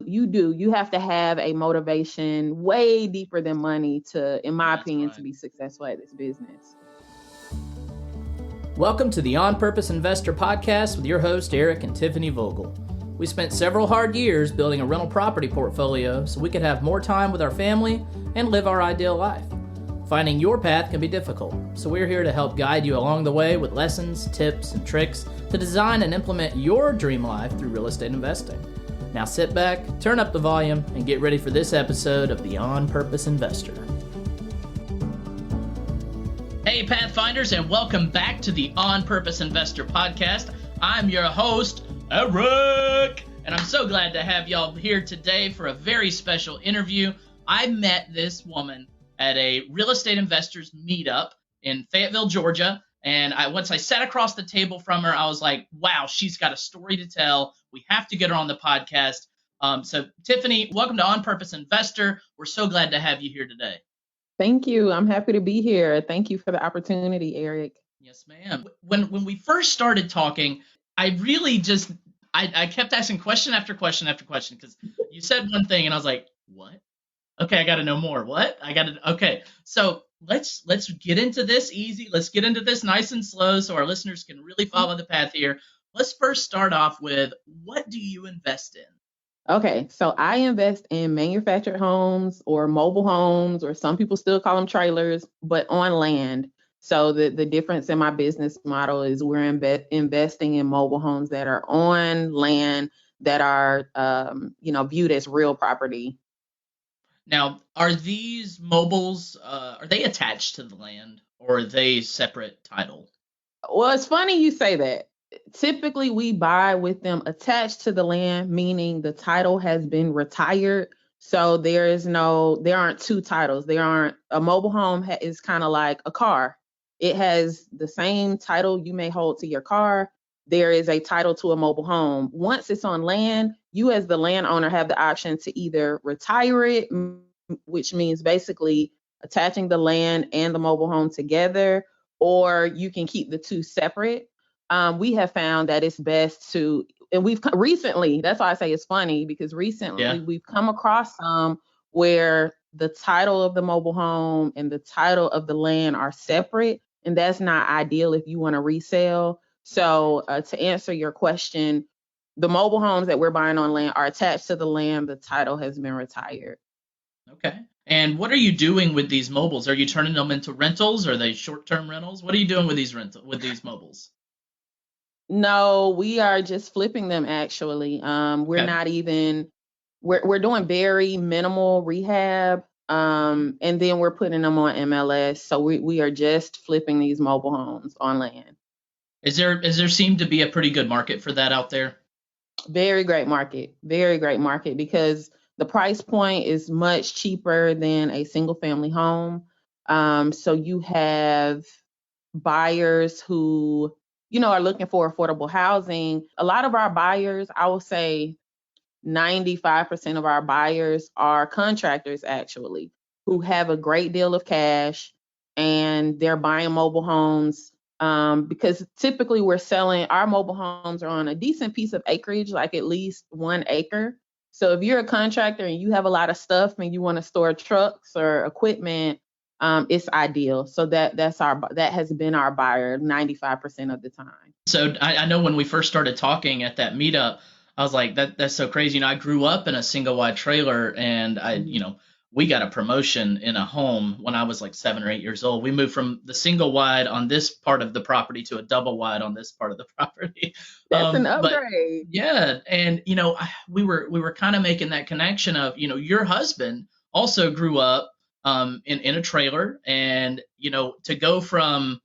you have to have a motivation way deeper than money to, in my opinion, to be successful at this business. Welcome to the On Purpose Investor podcast with your host, Eric and Tiffany Vogel. We spent several hard years building a rental property portfolio so we could have more time with our family and live our ideal life. Finding your path can be difficult, so we're here to help guide you along the way with lessons, tips, and tricks to design and implement your dream life through real estate investing. Now sit back, turn up the volume, and get ready for this episode of the On Purpose Investor. Hey Pathfinders, and welcome back to the On Purpose Investor podcast. I'm your host, Eric, and I'm so glad to have y'all here today for a very special interview. I met this woman at a real estate investors meetup in Fayetteville, Georgia, and once I sat across the table from her, I was like, wow, she's got a story to tell. We have to get her on the podcast. So Tiffany, welcome to On Purpose Investor. We're so glad to have you here today. Thank you. I'm happy to be here. Thank you for the opportunity, Eric. Yes, ma'am. When we first started talking, I really just, I kept asking question after question after question because you said one thing and I was like, what? Okay, I got to know more. What? Okay. So let's get into this easy. Let's get into this nice and slow so our listeners can really follow the path here. Let's first start off with, what do you invest in? Okay, so I invest in manufactured homes or mobile homes, or some people still call them trailers, but on land. So the difference in my business model is we're investing in mobile homes that are on land that are, viewed as real property. Now, are these mobiles, are they attached to the land or are they separate title? Well, it's funny you say that. Typically, we buy with them attached to the land, meaning the title has been retired. So there aren't two titles. A mobile home is kind of like a car. It has the same title you may hold to your car. There is a title to a mobile home. Once it's on land, you as the landowner have the option to either retire it, which means basically attaching the land and the mobile home together, or you can keep the two separate. We have found that it's best to, and we've recently, that's why I say it's funny, because recently we've come across some where the title of the mobile home and the title of the land are separate, and that's not ideal if you want to resell. So to answer your question, the mobile homes that we're buying on land are attached to the land. The title has been retired. Okay. And what are you doing with these mobiles? Are you turning them into rentals? Are they short-term rentals? What are you doing with these mobiles? No, we are just flipping them actually. We're not even, we're doing very minimal rehab. And then we're putting them on MLS. So we are just flipping these mobile homes on land. Is there seem to be a pretty good market for that out there? Very great market because the price point is much cheaper than a single family home. So you have buyers who, are looking for affordable housing. A lot of our buyers, I will say 95% of our buyers are contractors actually, who have a great deal of cash and they're buying mobile homes because typically our mobile homes are on a decent piece of acreage, like at least 1 acre. So if you're a contractor and you have a lot of stuff and you want to store trucks or equipment, it's ideal. So that has been our buyer 95% of the time. So I know when we first started talking at that meetup, I was like, that's so crazy. I grew up in a single wide trailer, and we got a promotion in a home when I was like 7 or 8 years old. We moved from the single wide on this part of the property to a double wide on this part of the property. That's an upgrade. And we were kind of making that connection of, your husband also grew up in a trailer, and to go from,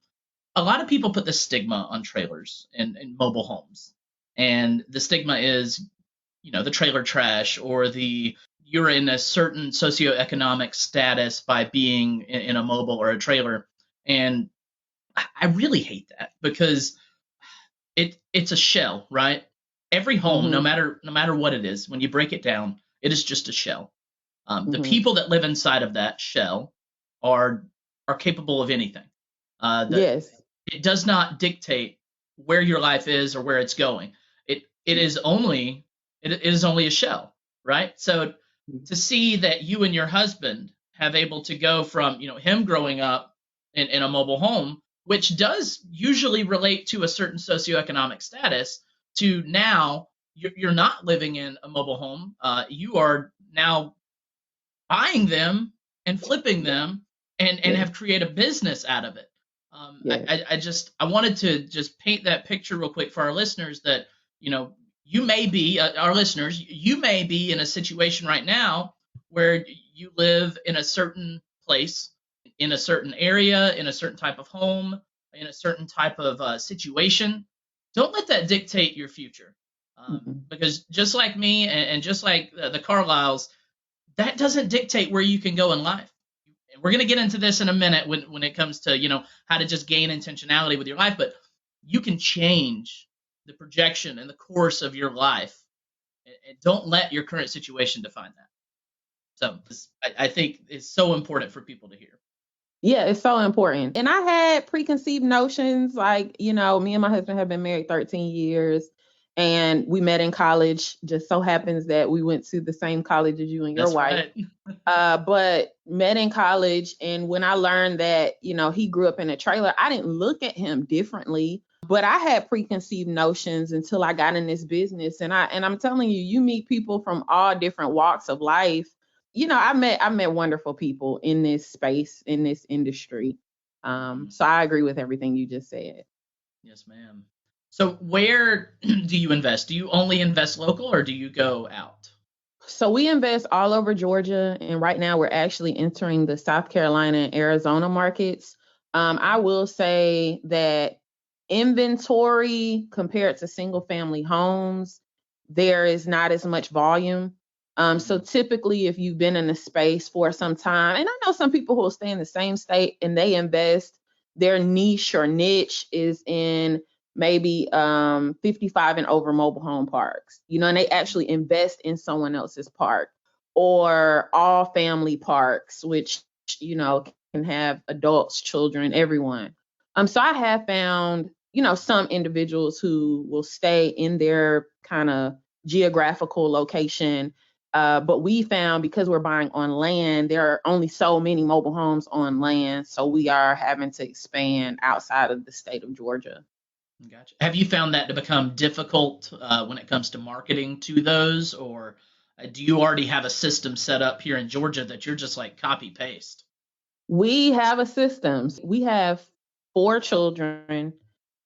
a lot of people put the stigma on trailers and mobile homes, and the stigma is the trailer trash, or you're in a certain socioeconomic status by being in a mobile or a trailer. And I really hate that because it's a shell, right? Every home, no matter what it is, when you break it down, it is just a shell. The people that live inside of that shell are capable of anything. Yes. It does not dictate where your life is or where it's going. It is only a shell. right? So to see that you and your husband have able to go from, him growing up in a mobile home, which does usually relate to a certain socioeconomic status, to now you're not living in a mobile home. You are now buying them and flipping them, and Yes. have created a business out of it. Yes. I wanted to just paint that picture real quick for our listeners that, you may be, our listeners, you may be in a situation right now where you live in a certain place, in a certain area, in a certain type of home, in a certain type of situation. Don't let that dictate your future. Mm-mm. Because just like me, and just like the Carlyles, that doesn't dictate where you can go in life. And we're going to get into this in a minute when it comes to, how to just gain intentionality with your life, but you can change the projection and the course of your life, and don't let your current situation define that. So I think it's so important for people to hear. Yeah, it's so important. And I had preconceived notions, like, me and my husband have been married 13 years and we met in college. Just so happens that we went to the same college as you and your That's wife. right. But met in college. And when I learned that, he grew up in a trailer, I didn't look at him differently. But I had preconceived notions until I got in this business. And I'm telling you, you meet people from all different walks of life. I met wonderful people in this space, in this industry. So I agree with everything you just said. Yes, ma'am. So where do you invest? Do you only invest local, or do you go out? So we invest all over Georgia, and right now we're actually entering the South Carolina and Arizona markets. I will say that inventory compared to single family homes, there is not as much volume. So typically, if you've been in the space for some time, and I know some people who will stay in the same state and they invest, their niche or niche is in maybe 55 and over mobile home parks, and they actually invest in someone else's park, or all family parks, which, can have adults, children, everyone. So I have found, some individuals who will stay in their kind of geographical location. But we found, because we're buying on land, there are only so many mobile homes on land. So we are having to expand outside of the state of Georgia. Gotcha. Have you found that to become difficult when it comes to marketing to those, or do you already have a system set up here in Georgia that you're just like copy paste? We have a system. We have 4 children,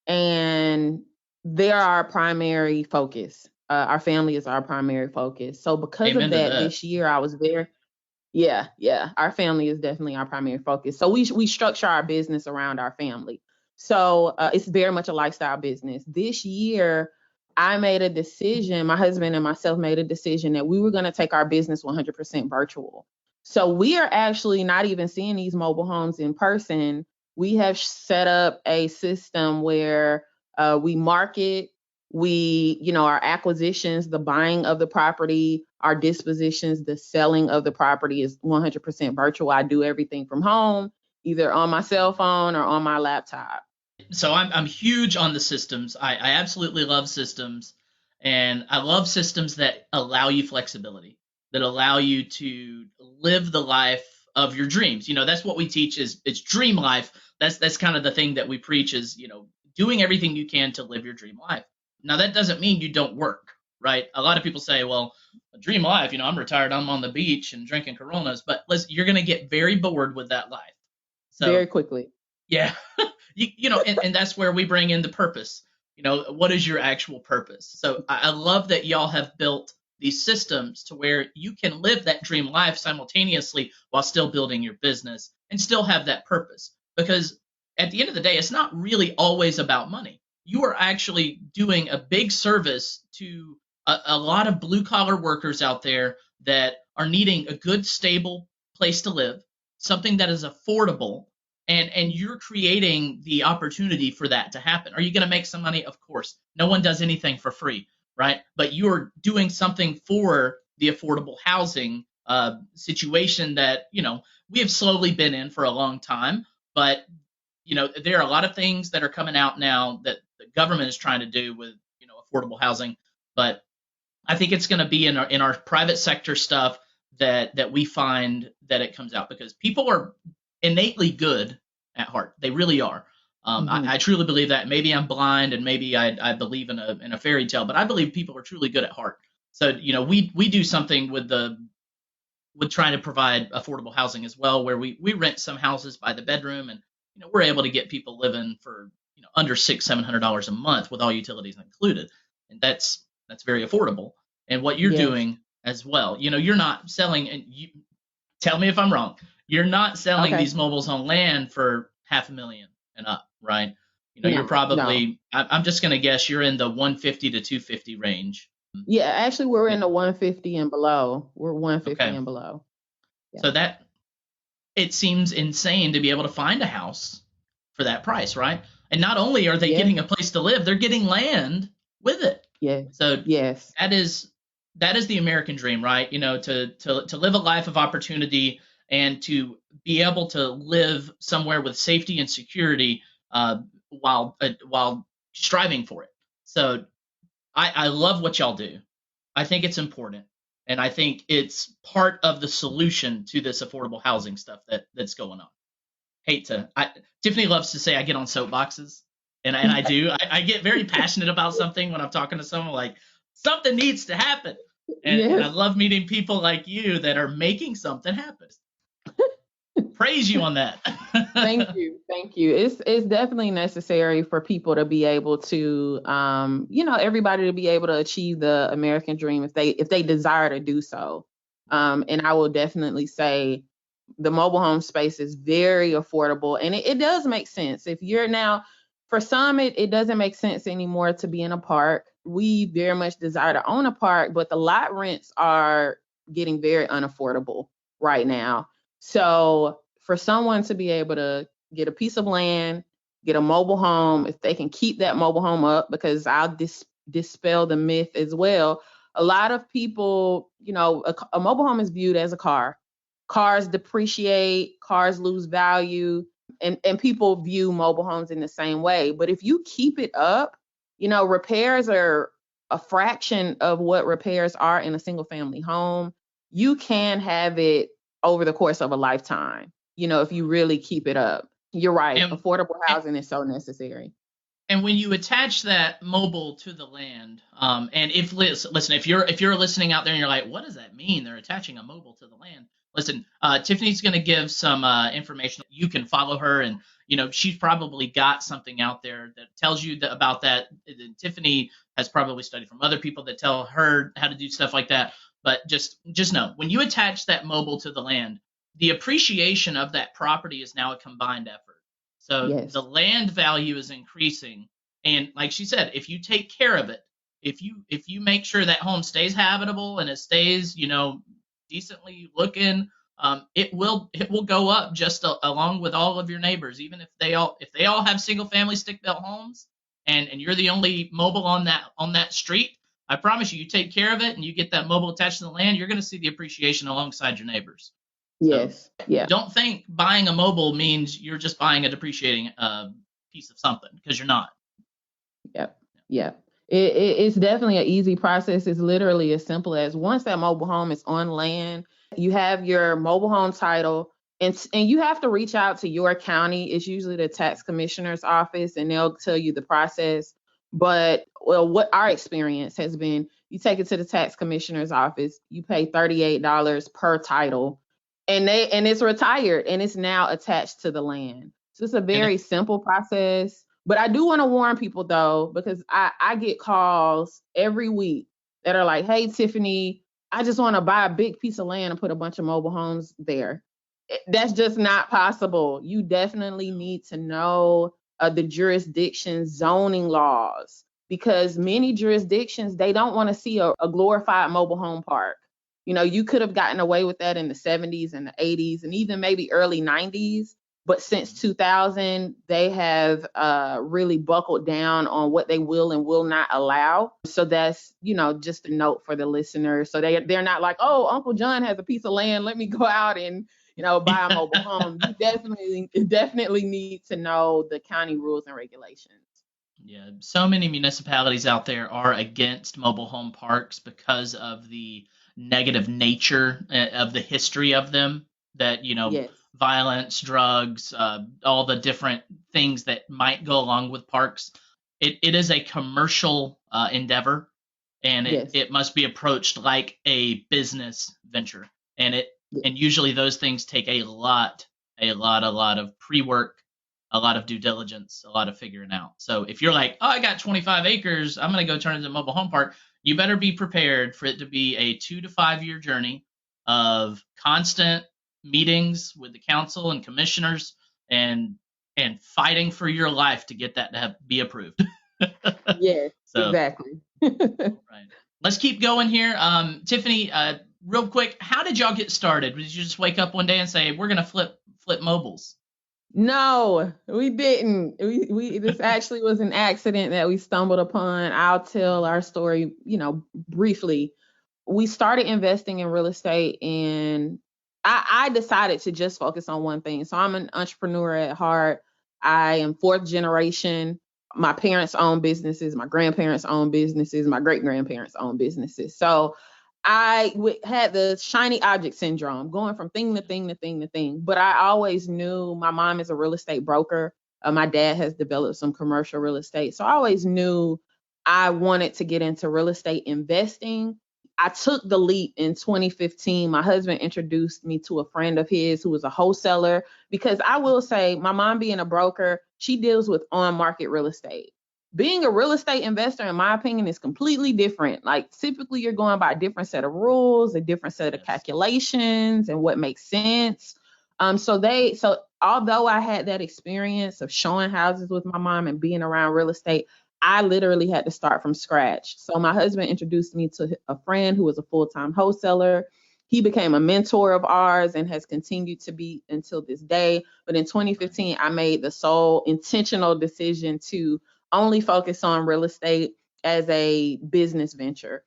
and they're our primary focus. Our family is our primary focus. So because of Amen to that, that. this year I was very, yeah. Our family is definitely our primary focus. So we structure our business around our family. So it's very much a lifestyle business. This year, I made a decision. My husband and myself made a decision that we were going to take our business 100% virtual. So we are actually not even seeing these mobile homes in person. We have set up a system where we market, our acquisitions, the buying of the property, our dispositions, the selling of the property is 100% virtual. I do everything from home, either on my cell phone or on my laptop. So I'm huge on the systems. I absolutely love systems, and I love systems that allow you flexibility, that allow you to live the life of your dreams. That's what we teach, is it's dream life. That's kind of the thing that we preach, is, doing everything you can to live your dream life. Now that doesn't mean you don't work, right? A lot of people say, well, a dream life, I'm retired, I'm on the beach and drinking Coronas, but listen, you're going to get very bored with that life. So Very quickly. yeah. And that's where we bring in the purpose. What is your actual purpose? So I love that y'all have built these systems to where you can live that dream life simultaneously while still building your business and still have that purpose. Because at the end of the day, it's not really always about money. You are actually doing a big service to a lot of blue collar workers out there that are needing a good, stable place to live, something that is affordable, and you're creating the opportunity for that to happen. Are you going to make some money? Of course. No one does anything for free, right? But you're doing something for the affordable housing situation that, we have slowly been in for a long time. But, there are a lot of things that are coming out now that the government is trying to do with, affordable housing. But I think it's going to be in our private sector stuff that we find that it comes out, because people are innately good at heart. They really are. Mm-hmm. I truly believe that. Maybe I'm blind, and maybe I believe in a fairy tale, but I believe people are truly good at heart. So we do something with trying to provide affordable housing as well, where we rent some houses by the bedroom, and we're able to get people living for under $600-700 a month with all utilities included, and that's very affordable. And what you're Yes. doing as well, you're not selling, and you tell me if I'm wrong, you're not selling Okay. these mobiles on land for $500,000 and up, right? You're No, no. probably, I'm just going to guess you're in the 150 to 250 range. Yeah, actually, we're in the 150 and below. We're 150 Okay. and below. Yeah. So that, it seems insane to be able to find a house for that price, right? And not only are they Yeah. getting a place to live, they're getting land with it. Yeah. So Yes. that is the American dream, right? To live a life of opportunity and to be able to live somewhere with safety and security, while striving for it. So I love what y'all do. I think it's important, and I think it's part of the solution to this affordable housing stuff that's going on. Tiffany loves to say I get on soapboxes, and I do. I get very passionate about something when I'm talking to someone, like something needs to happen, and I Yes. love meeting people like you that are making something happen. Praise you on that. Thank you. Thank you. It's definitely necessary for people to be able to everybody to be able to achieve the American dream if they desire to do so. And I will definitely say the mobile home space is very affordable, and it does make sense. If you're now, for some, it doesn't make sense anymore to be in a park. We very much desire to own a park, but the lot rents are getting very unaffordable right now. So for someone to be able to get a piece of land, get a mobile home, if they can keep that mobile home up, because I'll dispel the myth as well. A lot of people, a mobile home is viewed as a car. Cars depreciate, cars lose value, and people view mobile homes in the same way. But if you keep it up, repairs are a fraction of what repairs are in a single family home. You can have it over the course of a lifetime, if you really keep it up. You're right. and, Affordable and housing is so necessary. and when you attach that mobile to the land, and listen, if you're listening out there and you're like, what does that mean? They're attaching a mobile to the land. Listen, Tiffany's going to give some information. You can follow her, and she's probably got something out there that tells you about that. And Tiffany has probably studied from other people that tell her how to do stuff like that. But just know, when you attach that mobile to the land, the appreciation of that property is now a combined effort. So the Yes. land value is increasing, and like she said, if you take care of it, if you make sure that home stays habitable and it stays, decently looking, it will go up just along with all of your neighbors, even if they all have single family stick built homes, and you're the only mobile on that street. I promise you, you take care of it and you get that mobile attached to the land, you're going to see the appreciation alongside your neighbors. So Yes. Yeah. don't think buying a mobile means you're just buying a depreciating piece of something, because you're not. Yep. Yep. It's definitely an easy process. It's literally as simple as, once that mobile home is on land, you have your mobile home title, and you have to reach out to your county. It's usually the tax commissioner's office, and they'll tell you the process. But what our experience has been, you take it to the tax commissioner's office, you pay $38 per title, and it's retired, and it's now attached to the land. So it's a And very simple process. But I do want to warn people, though, because I get calls every week that are like, hey, Tiffany, I just want to buy a big piece of land and put a bunch of mobile homes there. That's just not possible. You definitely need to know the jurisdiction zoning laws, because many jurisdictions, they don't want to see a glorified mobile home park. You could have gotten away with that in the 70s and the 80s and even maybe early 90s. But since 2000, they have really buckled down on what they will and will not allow. So that's, just a note for the listener. So they're not like, oh, Uncle John has a piece of land, let me go out and, buy a mobile home. You definitely need to know the county rules and regulations. Yeah, so many municipalities out there are against mobile home parks because of the negative nature of the history of them. That, Yes, violence, drugs, all the different things that might go along with parks. It is a commercial endeavor, and it, yes, it must be approached like a business venture. And it yes. and usually those things take a lot of pre-work, a lot of due diligence, a lot of figuring out. So if you're like, oh, I got 25 acres, I'm going to go turn it into a mobile home park, you better be prepared for it to be a 2 to 5 year journey of constant meetings with the council and commissioners, and fighting for your life to get that to be approved. Yes, So, exactly. all right. Let's keep going here. Tiffany, real quick, how did y'all get started? Did you just wake up one day and say, we're going to flip mobiles? No, we didn't. We this actually was an accident that we stumbled upon. I'll tell our story, briefly. We started investing in real estate, and I decided to just focus on one thing. So I'm an entrepreneur at heart. I am fourth generation. My parents own businesses, my grandparents own businesses, my great grandparents own businesses. So had the shiny object syndrome, going from thing to thing to thing to thing. But I always knew my mom is a real estate broker. My dad has developed some commercial real estate. So I always knew I wanted to get into real estate investing. I took the leap in 2015. My husband introduced me to a friend of his who was a wholesaler, because I will say, my mom being a broker, she deals with on market real estate. Being a real estate investor, in my opinion, is completely different. Like, typically you're going by a different set of rules, a different set of Yes. calculations and what makes sense. So although I had that experience of showing houses with my mom and being around real estate, I literally had to start from scratch. So my husband introduced me to a friend who was a full-time wholesaler. He became a mentor of ours and has continued to be until this day. But in Right. 2015, I made the sole intentional decision to only focus on real estate as a business venture.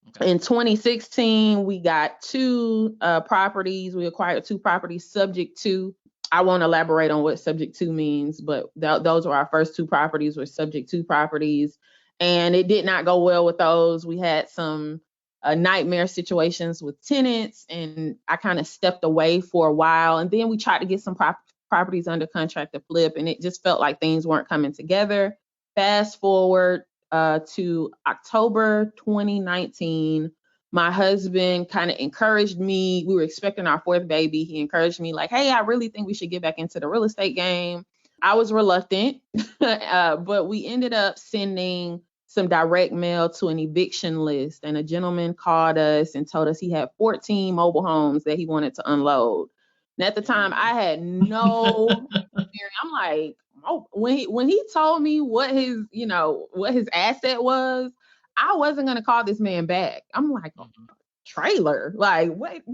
Okay. In 2016, we got two properties. We acquired two properties subject to. I won't elaborate on what subject to means, but those were our first two properties, were subject to properties. And it did not go well with those. We had some nightmare situations with tenants, and I kind of stepped away for a while. And then we tried to get some properties under contract to flip, and it just felt like things weren't coming together. Fast forward to October 2019, my husband kind of encouraged me. We were expecting our fourth baby. He encouraged me, like, hey, I really think we should get back into the real estate game. I was reluctant, but we ended up sending some direct mail to an eviction list. And a gentleman called us and told us he had 14 mobile homes that he wanted to unload. And at the time, Dang. I had no experience. I'm like, oh, when he told me what his asset was, I wasn't gonna call this man back. I'm like, oh, Mhm. trailer? Like, wait, Yeah.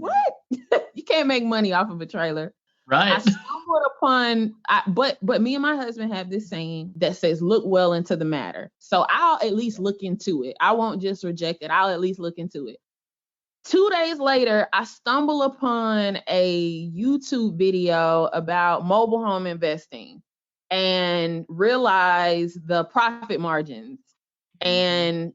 what? You can't make money off of a trailer. I Right. stumbled upon, but me and my husband have this saying that says, "Look well into the matter." So I'll at least look into it. I won't just reject it. I'll at least look into it. 2 days later, I stumble upon a YouTube video about mobile home investing and realize the profit margins, Hmm. and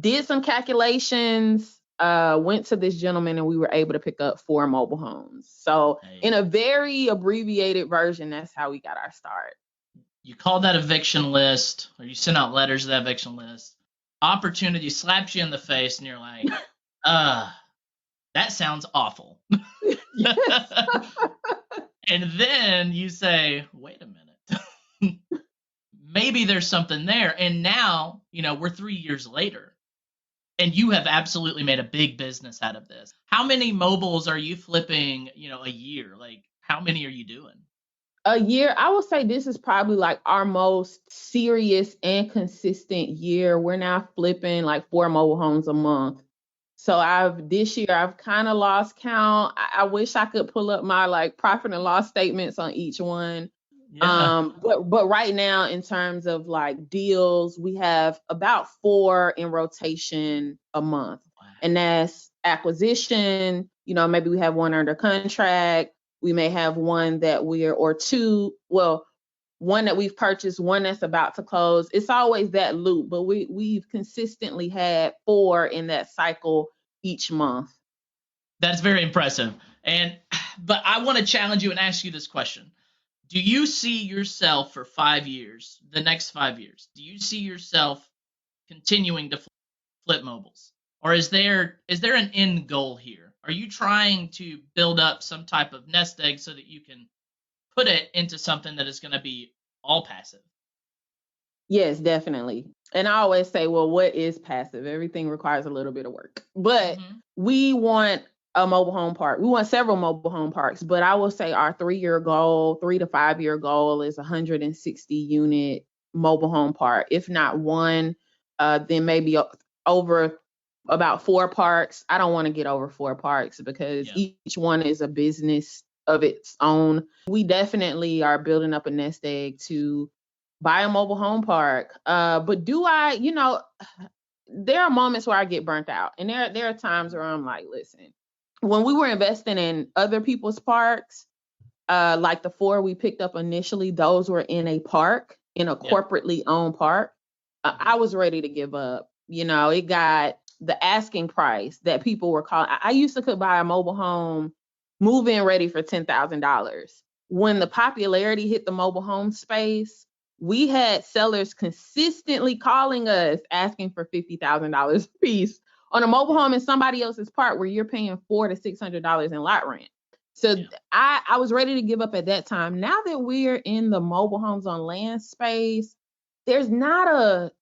did some calculations, went to this gentleman, and we were able to pick up 4 mobile homes. So Hey, in a very abbreviated version, that's how we got our start. you call that eviction list, or you send out letters to that eviction list. Opportunity slaps you in the face, and you're like, uh, that sounds awful. Yes. And then you say, wait a minute. Maybe there's something there. And now, we're 3 years later, and you have absolutely made a big business out of this. How many mobiles are you flipping, a year? Like, how many are you doing? A year, I would say this is probably like our most serious and consistent year. We're now flipping like 4 mobile homes a month. So this year I've kind of lost count. I wish I could pull up my like profit and loss statements on each one. Yeah. But right now, in terms of like deals, we have about 4 in rotation a month. And Wow. that's acquisition, maybe we have one under contract. We may have one that or two, well, one that we've purchased, one that's about to close. It's always that loop, but we've consistently had 4 in that cycle each month. That's very impressive. But I want to challenge you and ask you this question. Do you see yourself for 5 years, the next 5 years? Do you see yourself continuing to flip mobiles? Or is there an end goal here? Are you trying to build up some type of nest egg so that you can put it into something that is going to be all passive? Yes, definitely. And I always say, well, what is passive? Everything requires a little bit of work. But we want a mobile home park. We want several mobile home parks, but I will say our 3-year goal, 3 to 5 year goal is 160 unit mobile home park. If not one, then maybe over about 4 parks. I don't want to get over 4 parks because each one is a business of its own. We definitely are building up a nest egg to buy a mobile home park. But do I, there are moments where I get burnt out. And there are times where I'm like, listen, when we were investing in other people's parks, like the 4 we picked up initially, those were in a park, in a corporately owned park. I was ready to give up. It got the asking price that people were calling. I used to could buy a mobile home move-in ready for $10,000. When the popularity hit the mobile home space, we had sellers consistently calling us asking for $50,000 a piece on a mobile home in somebody else's park where you're paying $400 to $600 in lot rent. So I was ready to give up at that time. Now that we're in the mobile homes on land space, there's not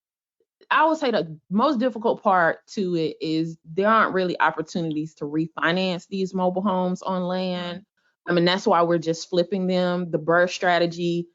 I would say the most difficult part to it is there aren't really opportunities to refinance these mobile homes on land. I mean, that's why we're just flipping them. The BRRRR strategy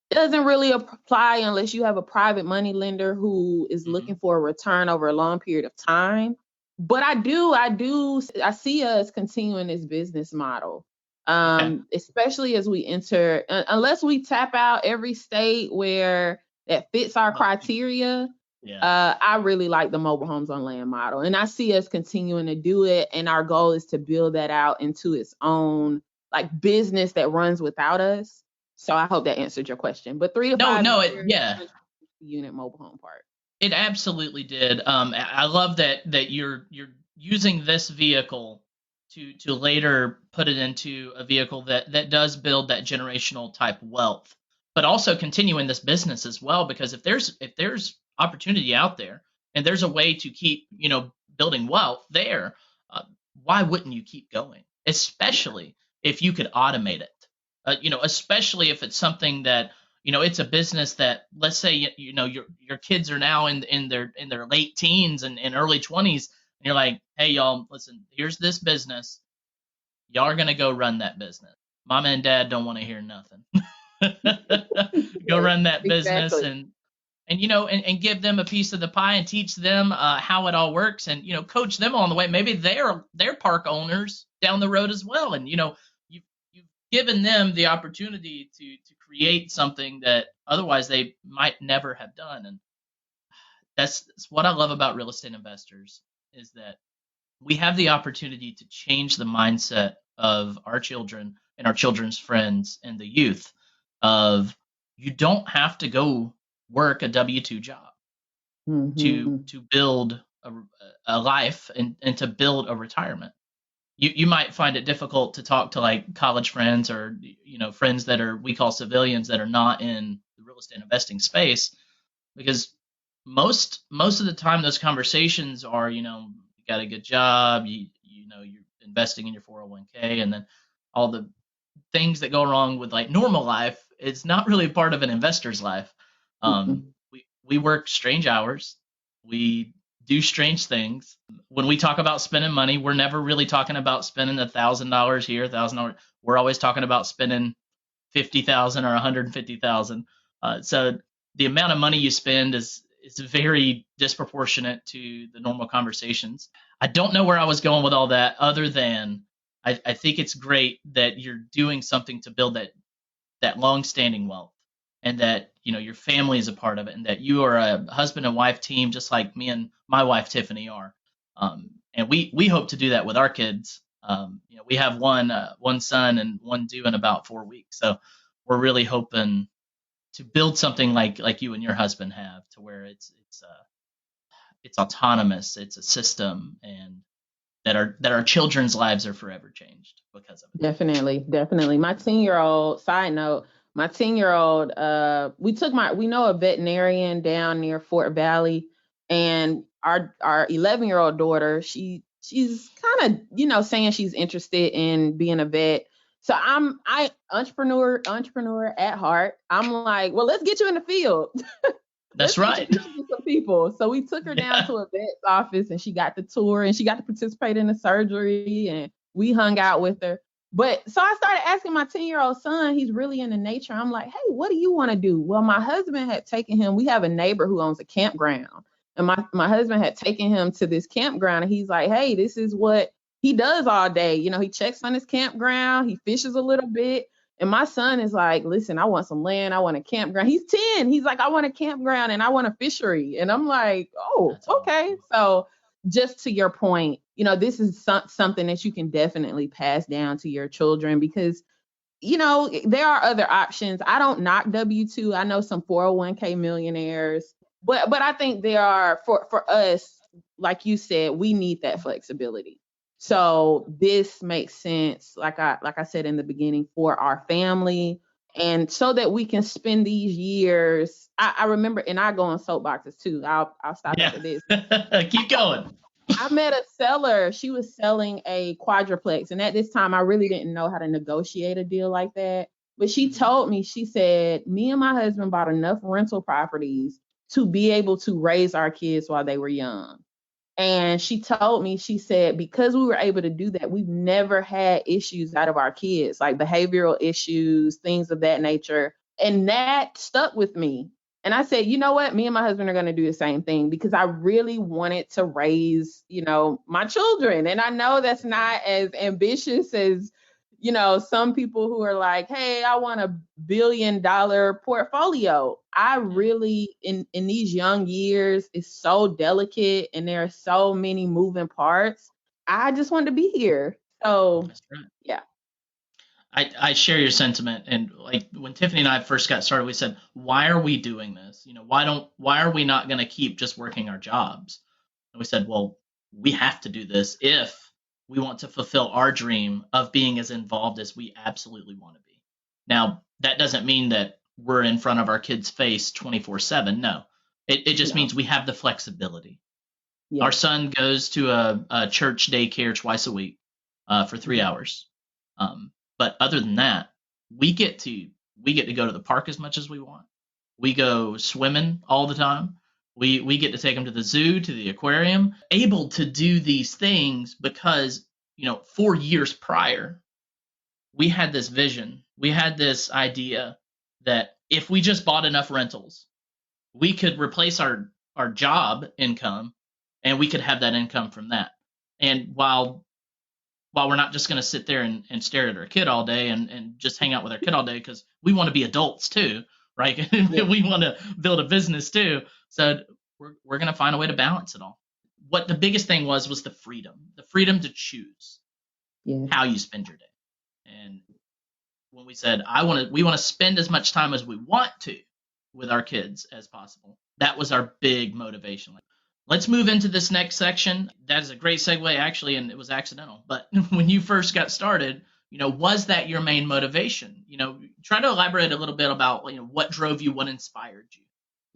doesn't really apply unless you have a private money lender who is looking for a return over a long period of time. But I see us continuing this business model, especially as we enter, unless we tap out every state where that fits our criteria. I really like the mobile homes on land model, and I see us continuing to do it. And our goal is to build that out into its own business that runs without us. So I hope that answered your question. But 3 to 5 unit mobile home park. It absolutely did. I love that you're using this vehicle to later put it into a vehicle that does build that generational type wealth, but also continuing this business as well. Because if there's opportunity out there and there's a way to keep building wealth there, why wouldn't you keep going? Especially if you could automate it. Especially if it's something that it's a business that, let's say, your kids are now in their late teens and early 20s, and you're like, hey, y'all, listen, here's this business. Y'all are gonna go run that business. Mama and dad don't want to hear nothing. Go run that business and give them a piece of the pie and teach them how it all works, and coach them on the way. Maybe they're park owners down the road as well, and you've given them the opportunity to create something that otherwise they might never have done. And that's what I love about real estate investors, is that we have the opportunity to change the mindset of our children and our children's friends and the youth of, you don't have to go work a W-2 job to build a life and to build a retirement. You might find it difficult to talk to college friends or friends that are, we call civilians, that are not in the real estate investing space, because most of the time those conversations are, you got a good job, you're investing in your 401k, and then all the things that go wrong with normal life. It's not really part of an investor's life. We work strange hours. We do strange things. When we talk about spending money, we're never really talking about spending $1,000 here, $1,000. We're always talking about spending $50,000 or $150,000. So the amount of money you spend is very disproportionate to the normal conversations. I don't know where I was going with all that, other than I think it's great that you're doing something to build that long-standing wealth, and that your family is a part of it, and that you are a husband and wife team, just like me and my wife Tiffany are. And we hope to do that with our kids. We have one son and one due in about 4 weeks, so we're really hoping to build something like you and your husband have, to where it's autonomous, it's a system, and that our children's lives are forever changed because of it. Definitely. My 10-year-old, side note, my 10-year-old, we know a veterinarian down near Fort Valley, and our 11-year-old daughter, she's kind of, saying she's interested in being a vet. So I entrepreneur at heart. I'm like, well, let's get you in the field. That's Let's get right. you talking to some people. So we took her down to a vet's office, and she got the tour, and she got to participate in the surgery, and we hung out with her. But so I started asking my 10-year-old son, he's really into nature. I'm like, hey, what do you want to do? Well, my husband had taken him. We have a neighbor who owns a campground. And my husband had taken him to this campground, and he's like, hey, this is what he does all day. He checks on his campground, he fishes a little bit. And my son is like, listen, I want some land. I want a campground. He's 10. He's like, I want a campground and I want a fishery. And I'm like, oh, That's okay. awesome. So just to your point, this is something that you can definitely pass down to your children, because, there are other options. I don't knock W-2. I know some 401k millionaires, but I think there are, for us, like you said, we need that flexibility. So this makes sense, like I said in the beginning, for our family, and so that we can spend these years. I remember, and I go on soapboxes too. I'll stop after this. Keep going. I met a seller. She was selling a quadruplex, and at this time, I really didn't know how to negotiate a deal like that. But she told me, she said, me and my husband bought enough rental properties to be able to raise our kids while they were young. And she told me, she said, because we were able to do that, we've never had issues out of our kids, like behavioral issues, things of that nature. And that stuck with me. And I said, you know what? Me and my husband are going to do the same thing, because I really wanted to raise, my children. And I know that's not as ambitious as, some people who are like, hey, I want $1 billion portfolio. I really, in these young years, it's so delicate and there are so many moving parts. I just wanted to be here. So, That's right. yeah. I share your sentiment. And like when Tiffany and I first got started, we said, why are we doing this? Why are we not going to keep just working our jobs? And we said, well, we have to do this if we want to fulfill our dream of being as involved as we absolutely want to be. Now, that doesn't mean that we're in front of our kids' face 24/7. No, it just means we have the flexibility. Yeah. Our son goes to a church daycare twice a week for 3 hours. But other than that, we get to go to the park as much as we want. We go swimming all the time. We get to take them to the zoo, to the aquarium, able to do these things because, 4 years prior, we had this vision. We had this idea that if we just bought enough rentals, we could replace our job income, and we could have that income from that. And while we're not just going to sit there and stare at our kid all day and just hang out with our kid all day, because we want to be adults too, right? Yeah. We want to build a business too. So we're going to find a way to balance it all. What the biggest thing was the freedom to choose how you spend your day. And when we said, we want to spend as much time as we want to with our kids as possible, that was our big motivation. Let's move into this next section. That is a great segue, actually, and it was accidental. But when you first got started, was that your main motivation? Try to elaborate a little bit about, what drove you, what inspired you.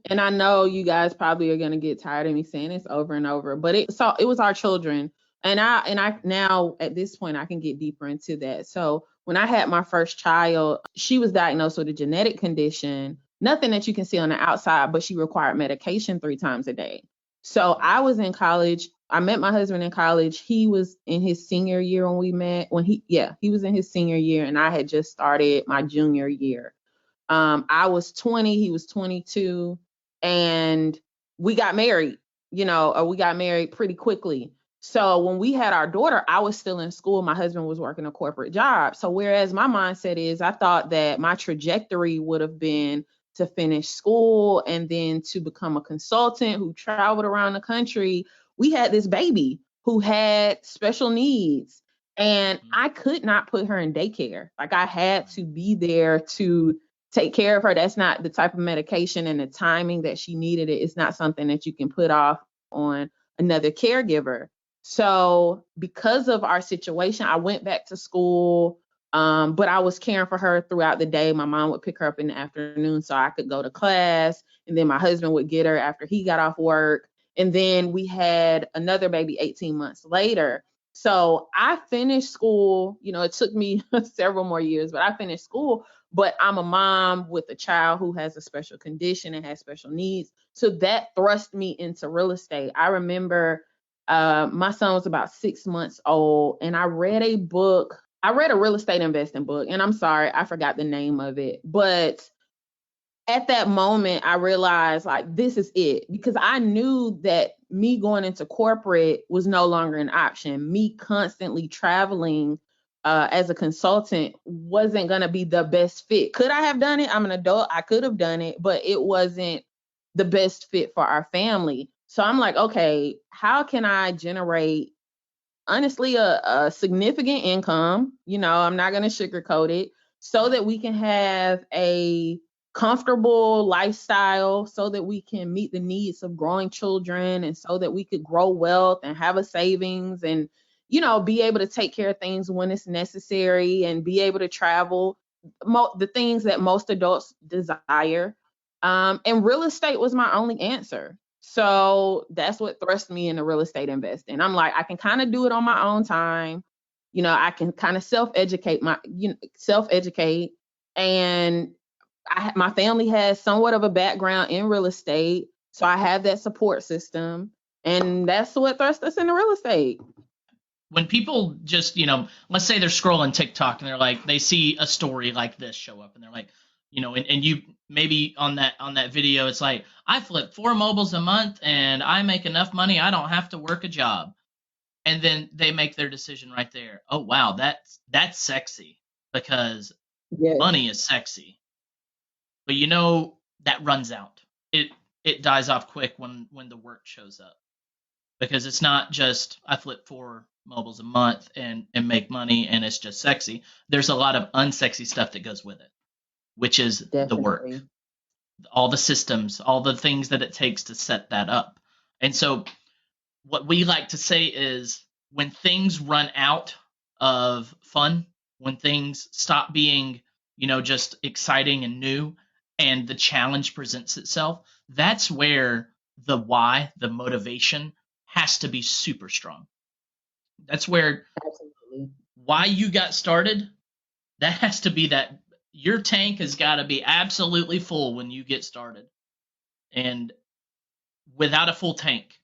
And I know you guys probably are going to get tired of me saying this over and over, but it was our children. And I now at this point I can get deeper into that. So when I had my first child, she was diagnosed with a genetic condition, nothing that you can see on the outside, but she required medication 3 times a day. So I was in college. I met my husband in college. He was in his senior year when we met. He was in his senior year, and I had just started my junior year. I was 20, he was 22, and we got married, we got married pretty quickly. So when we had our daughter, I was still in school. My husband was working a corporate job. So whereas my mindset is, I thought that my trajectory would have been to finish school and then to become a consultant who traveled around the country. We had this baby who had special needs, and I could not put her in daycare. Like, I had to be there to take care of her. That's not the type of medication and the timing that she needed it. It's not something that you can put off on another caregiver. So because of our situation, I went back to school, but I was caring for her throughout the day. My mom would pick her up in the afternoon so I could go to class. And then my husband would get her after he got off work. And then we had another baby 18 months later. So I finished school. It took me several more years, but I finished school. But I'm a mom with a child who has a special condition and has special needs. So that thrust me into real estate. I remember my son was about 6 months old, and I read a book. I read a real estate investing book, and I'm sorry, I forgot the name of it. But at that moment, I realized like this is it, because I knew that me going into corporate was no longer an option. Me constantly traveling as a consultant wasn't going to be the best fit. Could I have done it? I'm an adult. I could have done it, but it wasn't the best fit for our family. So I'm like, okay, how can I generate honestly a significant income? I'm not going to sugarcoat it, so that we can have a comfortable lifestyle, so that we can meet the needs of growing children, and so that we could grow wealth and have a savings, and be able to take care of things when it's necessary, and be able to travel, the things that most adults desire. And real estate was my only answer. So that's what thrust me into real estate investing. I'm like, I can kind of do it on my own time. I can kind of self-educate, and my family has somewhat of a background in real estate, so I have that support system, and that's what thrust us into real estate. When people just, let's say they're scrolling TikTok and they're like, they see a story like this show up and they're like, and you maybe on that video, it's like, I flip 4 mobiles a month and I make enough money, I don't have to work a job. And then they make their decision right there. Oh, wow, that's sexy, because Yes. money is sexy. But that runs out. It dies off quick when the work shows up. Because it's not just I flip 4 mobiles a month and make money and it's just sexy. There's a lot of unsexy stuff that goes with it, which is Definitely. the work, all the systems, all the things that it takes to set that up. And so what we like to say is, when things run out of fun, when things stop being, just exciting and new, and the challenge presents itself, that's where the why, the motivation, has to be super strong. That's where Absolutely. Why you got started, that has to be that your tank has got to be absolutely full when you get started. And without a full tank,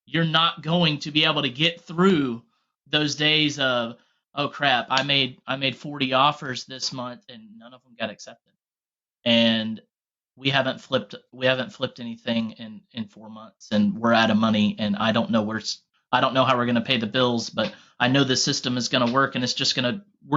you're not going to be able to get through those days of, oh crap, I made 40 offers this month and none of them got accepted. And we haven't flipped anything in 4 months, and we're out of money, and I don't know how we're going to pay the bills, but I know the system is going to work, and we're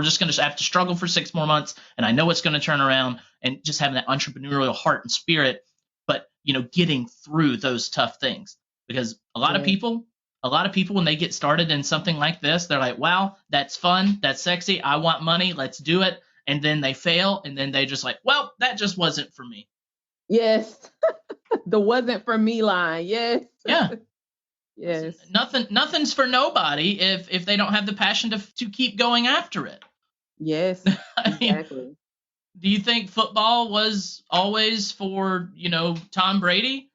just going to have to struggle for 6 more months, and I know it's going to turn around, and just having that entrepreneurial heart and spirit, but getting through those tough things. Because a lot of people, when they get started in something like this, they're like, wow, that's fun, that's sexy, I want money, let's do it. And then they fail, and then they just like, well, that just wasn't for me. Yes. The wasn't for me line. Yes. Yeah. Yes. Nothing's for nobody if they don't have the passion to keep going after it. Yes. Exactly. Mean, do you think football was always for, Tom Brady?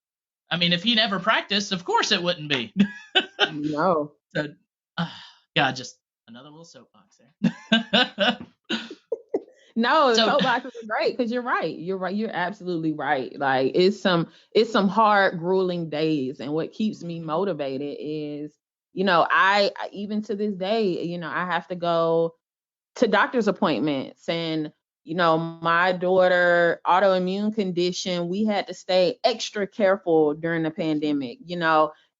I mean, if he never practiced, of course it wouldn't be. No. So, God, just another little soapbox there. No, soapboxes are great, because you're right. You're absolutely right. Like, it's some hard, grueling days, and what keeps me motivated is, I even to this day, I have to go to doctor's appointments, and my daughter autoimmune condition, we had to stay extra careful during the pandemic,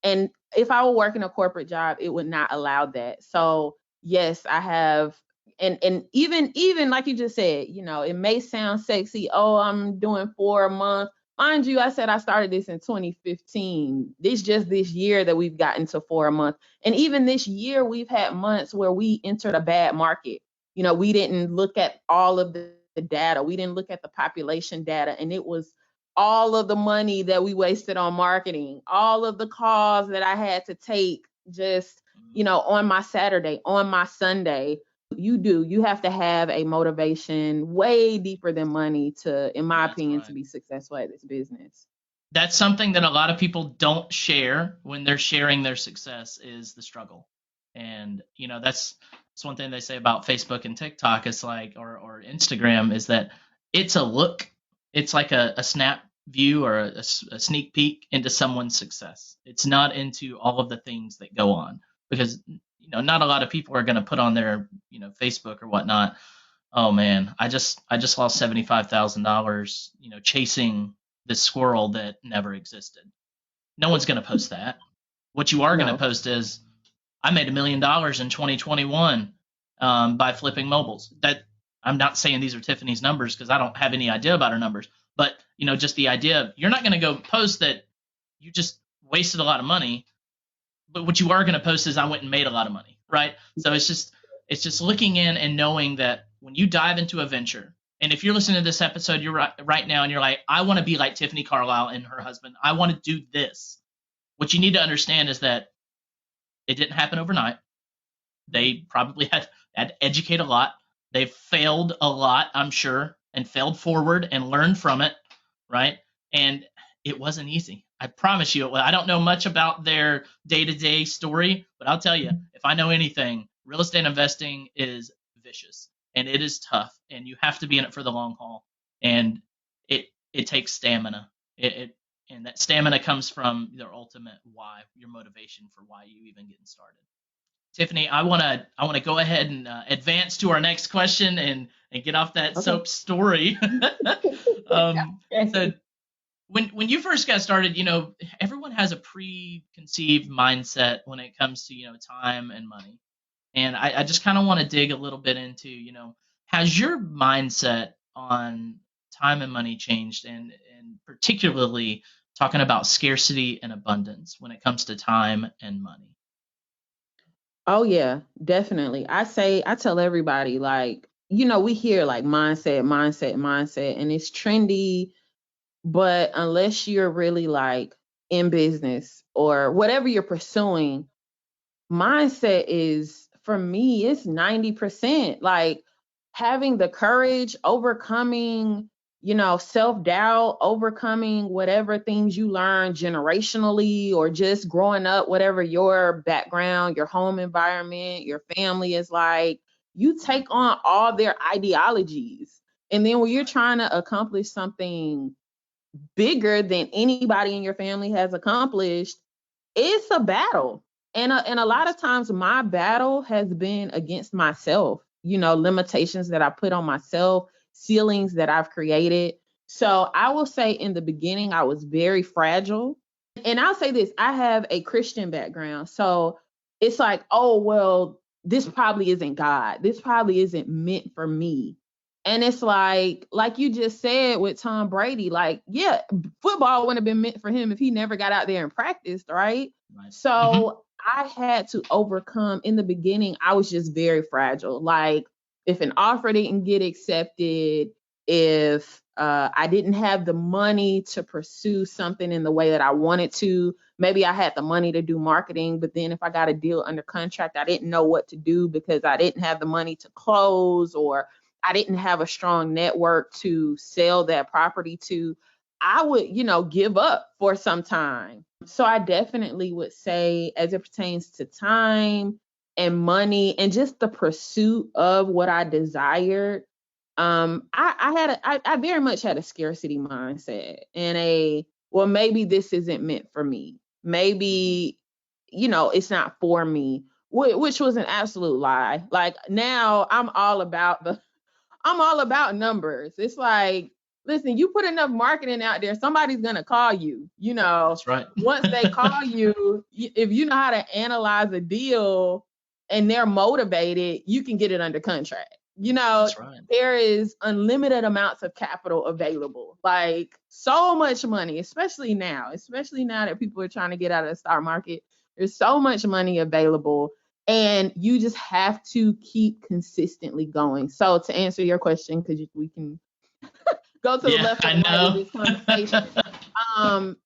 and if I were working a corporate job, it would not allow that. So yes, I have. And even like you just said, it may sound sexy. Oh, I'm doing 4 a month. Mind you, I said I started this in 2015. This year that we've gotten to 4 a month. And even this year, we've had months where we entered a bad market. We didn't look at all of the the data. We didn't look at the population data. And it was all of the money that we wasted on marketing, all of the calls that I had to take just, on my Saturday, on my Sunday. You have to have a motivation way deeper than money to, in my opinion, to be successful at this business. That's something that a lot of people don't share when they're sharing their success, is the struggle. And that's one thing they say about Facebook and TikTok, is like, or Instagram, is that it's a look, it's like a snap view or a sneak peek into someone's success. It's not into all of the things that go on, because not a lot of people are going to put on their Facebook or whatnot, oh man, I just lost $75,000 chasing this squirrel that never existed. No one's going to post that. What you are going to post is, I made $1 million in 2021 by flipping mobiles. That, I'm not saying these are Tiffany's numbers, because I don't have any idea about her numbers, but just the idea of, you're not going to go post that you just wasted a lot of money, but what you are going to post is, I went and made a lot of money, right? So it's just looking in and knowing that when you dive into a venture, and if you're listening to this episode, you're right now, and you're like, I want to be like Tiffany Carlyle and her husband, I want to do this. What you need to understand is that it didn't happen overnight. They probably had to educate a lot. They've failed a lot, I'm sure, and failed forward and learned from it, right? And it wasn't easy. I promise you. I don't know much about their day-to-day story, but I'll tell you, if I know anything, real estate investing is vicious, and it is tough, and you have to be in it for the long haul, and it takes stamina. And that stamina comes from their ultimate why, your motivation for why you even getting started. Tiffany, I want to go ahead and advance to our next question and get off that soap story. So when you first got started, everyone has a preconceived mindset when it comes to time and money, and I just kind of want to dig a little bit into has your mindset on time and money changed, and particularly talking about scarcity and abundance when it comes to time and money? Oh yeah, definitely. I tell everybody, like, we hear like mindset, and it's trendy, but unless you're really like in business or whatever you're pursuing, mindset is, for me, it's 90%. Like, having the courage, overcoming, self-doubt, overcoming whatever things you learn generationally or just growing up, whatever your background, your home environment, your family is like, you take on all their ideologies. And then when you're trying to accomplish something bigger than anybody in your family has accomplished, it's a battle. And a lot of times my battle has been against myself, limitations that I put on myself, ceilings that I've created. So I will say, in the beginning, I was very fragile. And I'll say this, I have a Christian background. So it's like, oh, well, this probably isn't God. This probably isn't meant for me. And it's like you just said with Tom Brady, like, yeah, football wouldn't have been meant for him if he never got out there and practiced, right? So I had to overcome. In the beginning, I was just very fragile. Like, if an offer didn't get accepted, if I didn't have the money to pursue something in the way that I wanted to, maybe I had the money to do marketing, but then if I got a deal under contract, I didn't know what to do because I didn't have the money to close, or I didn't have a strong network to sell that property to, I would, give up for some time. So I definitely would say, as it pertains to time and money and just the pursuit of what I desired, I very much had a scarcity mindset and well, maybe this isn't meant for me. Maybe, it's not for me, which was an absolute lie. Like, now I'm all about numbers. It's like, listen, you put enough marketing out there, somebody's going to call you, That's right. Once they call you, if you know how to analyze a deal and they're motivated, you can get it under contract. That's right. There is unlimited amounts of capital available, like so much money, especially now that people are trying to get out of the stock market. There's so much money available. And you just have to keep consistently going. So to answer your question, because we can go to the left or the right with this conversation.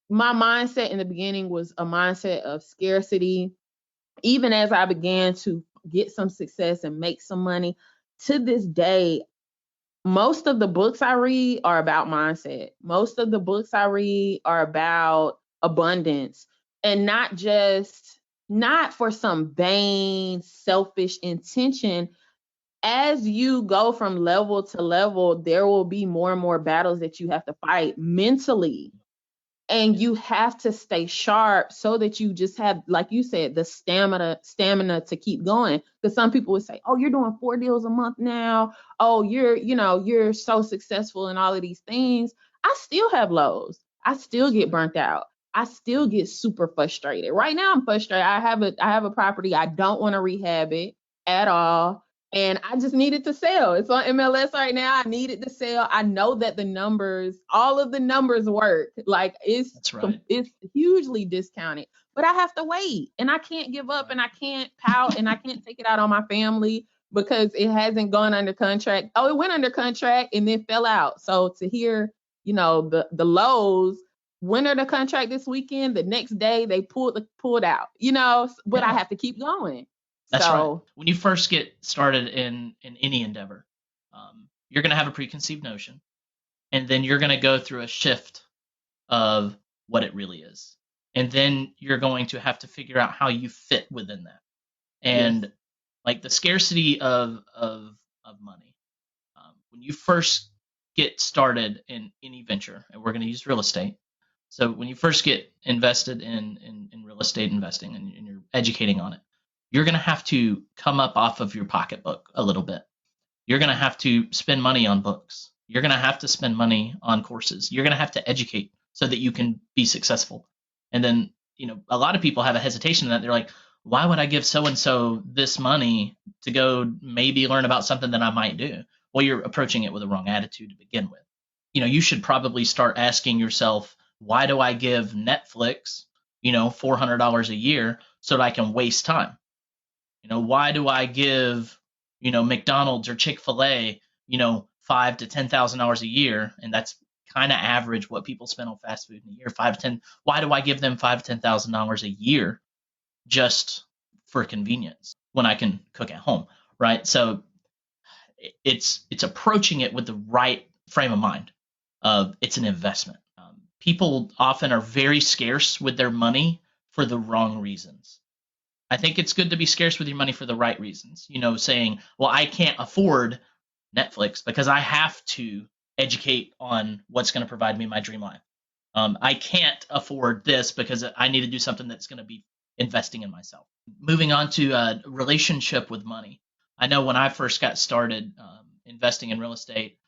My mindset in the beginning was a mindset of scarcity. Even as I began to get some success and make some money, to this day, most of the books I read are about mindset. Most of the books I read are about abundance, and not for some vain, selfish intention. As you go from level to level, there will be more and more battles that you have to fight mentally. And you have to stay sharp so that you just have, like you said, the stamina to keep going. Because some people would say, oh, you're doing 4 deals a month now. Oh, you're so successful in all of these things. I still have lows. I still get burnt out. I still get super frustrated. Right now I'm frustrated. I have a property. I don't want to rehab it at all. And I just needed to sell. It's on MLS right now. I needed to sell. I know that all of the numbers work. Like it's hugely discounted, but I have to wait, and I can't give up, and I can't pout, and I can't take it out on my family because it hasn't gone under contract. Oh, it went under contract and then fell out. So to hear, the lows, went under contract this weekend, the next day they pulled out, but I have to keep going. That's right. When you first get started in any endeavor, you're going to have a preconceived notion, and then you're going to go through a shift of what it really is. And then you're going to have to figure out how you fit within that. And like the scarcity of money, when you first get started in any venture, and we're going to use real estate. So when you first get invested in real estate investing, and you're educating on it, you're going to have to come up off of your pocketbook a little bit. You're going to have to spend money on books. You're going to have to spend money on courses. You're going to have to educate so that you can be successful. And then, a lot of people have a hesitation in that. They're like, why would I give so-and-so this money to go maybe learn about something that I might do? Well, you're approaching it with the wrong attitude to begin with. You should probably start asking yourself, why do I give Netflix, $400 a year so that I can waste time? Why do I give, McDonald's or Chick-fil-A, $5,000 to $10,000 a year, and that's kind of average what people spend on fast food in a year, 5 to 10. Why do I give them $5,000 to $10,000 a year just for convenience when I can cook at home, right? So it's approaching it with the right frame of mind of it's an investment. People often are very scarce with their money for the wrong reasons. I think it's good to be scarce with your money for the right reasons. Saying, well, I can't afford Netflix because I have to educate on what's going to provide me my dream life. I can't afford this because I need to do something that's going to be investing in myself. Moving on to relationship with money. I know when I first got started investing in real estate,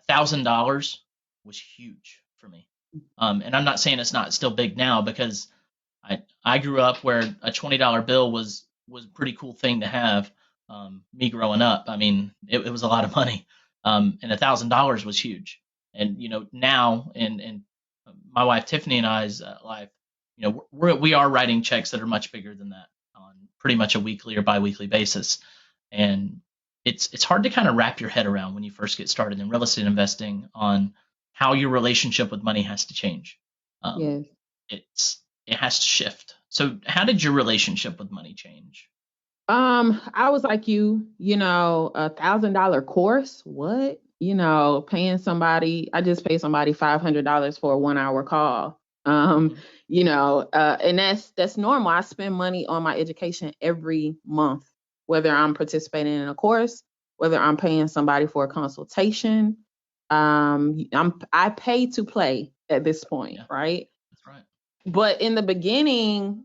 $1,000 was huge for me. And I'm not saying it's not still big now, because I grew up where a $20 bill was a pretty cool thing to have. Me growing up, I mean, it was a lot of money, and $1,000 was huge. And now in my wife Tiffany and I's life, we are writing checks that are much bigger than that on pretty much a weekly or biweekly basis. And it's hard to kind of wrap your head around when you first get started in real estate investing on how your relationship with money has to change. Yes. It has to shift. So how did your relationship with money change? I was like you, $1,000 course. What? Paying somebody, I just paid somebody $500 for a 1-hour call. And that's normal. I spend money on my education every month, whether I'm participating in a course, whether I'm paying somebody for a consultation. I pay to play at this point, right? That's right. But in the beginning,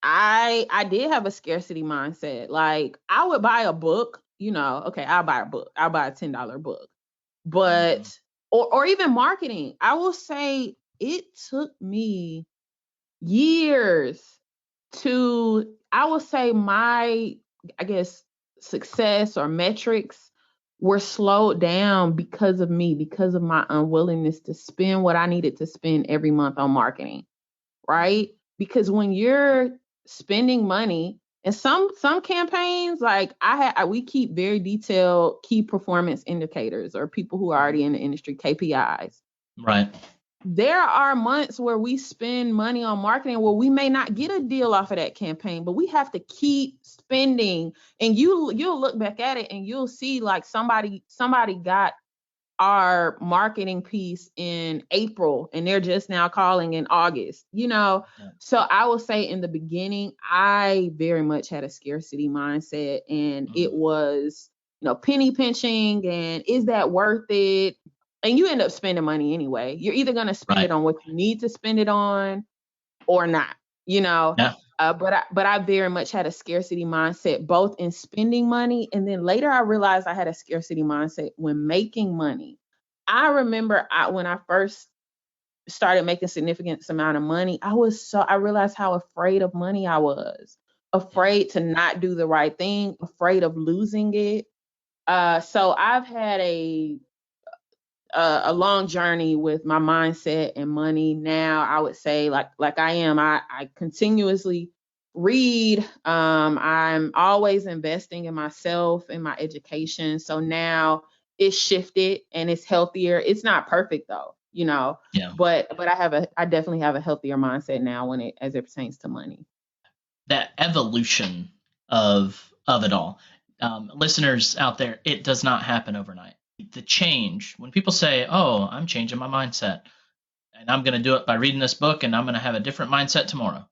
I did have a scarcity mindset. Like, I would buy a book, okay, I'll buy a book. I'll buy a $10 book. But or even marketing. I will say it took me years I will say my, I guess, success or metrics were slowed down because of me, because of my unwillingness to spend what I needed to spend every month on marketing, right? Because when you're spending money And some campaigns, like we keep very detailed key performance indicators, or people who are already in the industry, KPIs. Right. There are months where we spend money on marketing where we may not get a deal off of that campaign, but we have to keep spending. And you'll look back at it and you'll see like somebody got our marketing piece in April and they're just now calling in August, Yeah. So I will say in the beginning, I very much had a scarcity mindset, and it was, penny pinching, and is that worth it? And you end up spending money anyway. You're either going to spend it on what you need to spend it on or not, Yeah. But I very much had a scarcity mindset, both in spending money, and then later I realized I had a scarcity mindset when making money. I remember when I first started making significant amount of money, I realized how afraid of money I was, afraid to not do the right thing, afraid of losing it. So I've had a long journey with my mindset and money. Now I would say like I continuously read. I'm always investing in myself and my education. So now it's shifted and it's healthier. It's not perfect though, but I definitely have a healthier mindset now as it pertains to money. That evolution of it all. Listeners out there, it does not happen overnight. The change, when people say, oh, I'm changing my mindset and I'm going to do it by reading this book and I'm going to have a different mindset tomorrow,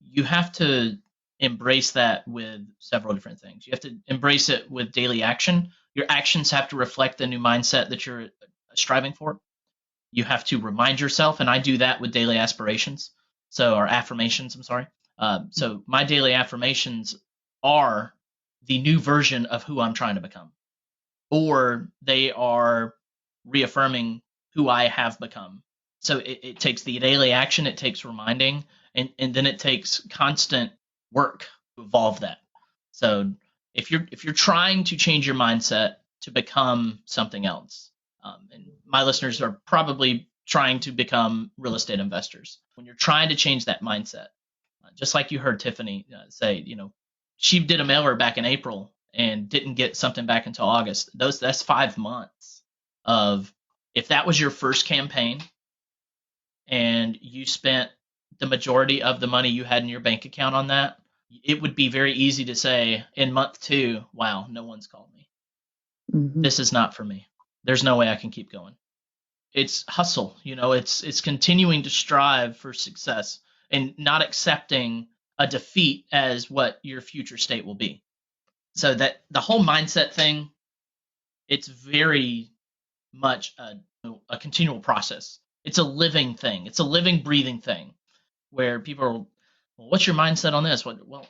you have to embrace that with several different things. You have to embrace it with daily action. Your actions have to reflect the new mindset that you're striving for. You have to remind yourself, and I do that with daily aspirations. Or affirmations, I'm sorry. So my daily affirmations are the new version of who I'm trying to become, or they are reaffirming who I have become. So it takes the daily action, it takes reminding, and then it takes constant work to evolve that. So if you're trying to change your mindset to become something else, and my listeners are probably trying to become real estate investors. When you're trying to change that mindset, just like you heard Tiffany say, she did a mailer back in April and didn't get something back until August. That's 5 months of, if that was your first campaign and you spent the majority of the money you had in your bank account on that, it would be very easy to say in month 2, wow, no one's called me. Mm-hmm. This is not for me. There's no way I can keep going. It's hustle, it's continuing to strive for success and not accepting a defeat as what your future state will be. So that the whole mindset thing, it's very much a continual process. It's a living thing. It's a living, breathing thing where people are, well, what's your mindset on this? Well,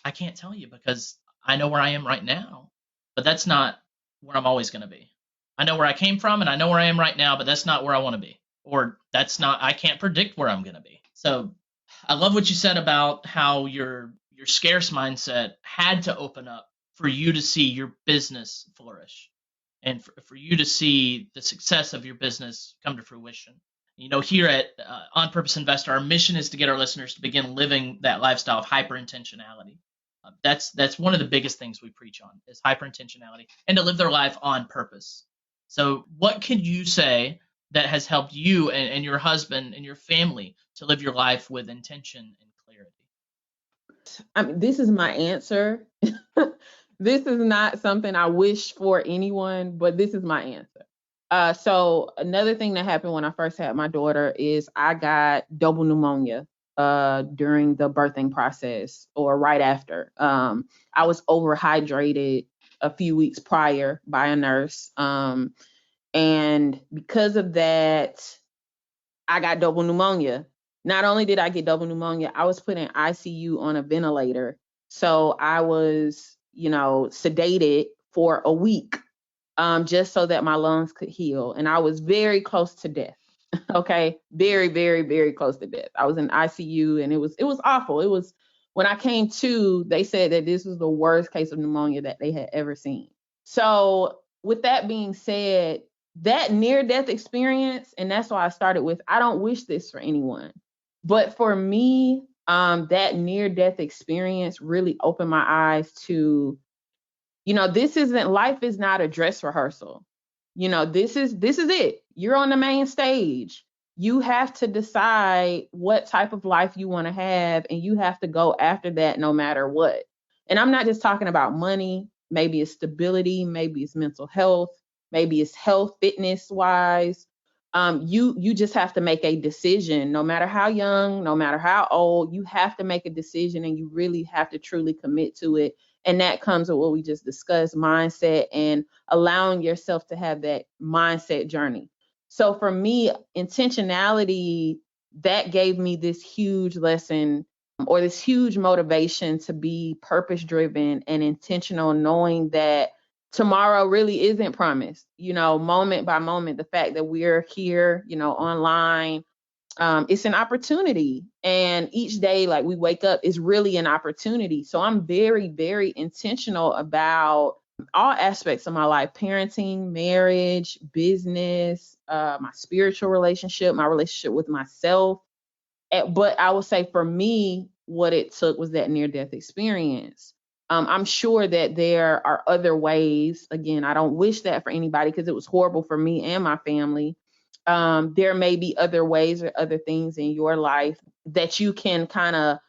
I can't tell you because I know where I am right now, but that's not where I'm always going to be. I know where I came from and I know where I am right now, but that's not where I want to be. Or I can't predict where I'm going to be. So I love what you said about how your scarce mindset had to open up for you to see your business flourish and for you to see the success of your business come to fruition. Here at On Purpose Investor, our mission is to get our listeners to begin living that lifestyle of hyper-intentionality. That's one of the biggest things we preach on is hyper-intentionality and to live their life on purpose. So what can you say that has helped you and your husband and your family to live your life with intention and clarity? This is my answer. This is not something I wish for anyone, but this is my answer. So another thing that happened when I first had my daughter is I got double pneumonia during the birthing process or right after. I was overhydrated a few weeks prior by a nurse. And because of that, I got double pneumonia. Not only did I get double pneumonia, I was put in ICU on a ventilator. So I was, sedated for a week, just so that my lungs could heal. And I was very close to death. Okay. Very, very, very close to death. I was in ICU and it was awful. When I came to, they said that this was the worst case of pneumonia that they had ever seen. So with that being said, that near-death experience, and that's why I started with, I don't wish this for anyone. But for me, That near death experience really opened my eyes to, this isn't, life is not a dress rehearsal. This is it. You're on the main stage. You have to decide what type of life you want to have, and you have to go after that no matter what. And I'm not just talking about money. Maybe it's stability, maybe it's mental health, maybe it's health, fitness wise. You just have to make a decision, no matter how young, no matter how old. You have to make a decision, and you really have to truly commit to it. And that comes with what we just discussed, mindset, and allowing yourself to have that mindset journey. So for me, intentionality, that gave me this huge lesson, or this huge motivation to be purpose driven and intentional, knowing that tomorrow really isn't promised. Moment by moment, the fact that we're here, online, it's an opportunity. And each day, like we wake up, is really an opportunity. So I'm very, very intentional about all aspects of my life: parenting, marriage, business, my spiritual relationship, my relationship with myself. But I would say for me, what it took was that near death experience. I'm sure that there are other ways. Again, I don't wish that for anybody, because it was horrible for me and my family. There may be other ways or other things in your life that you can kind of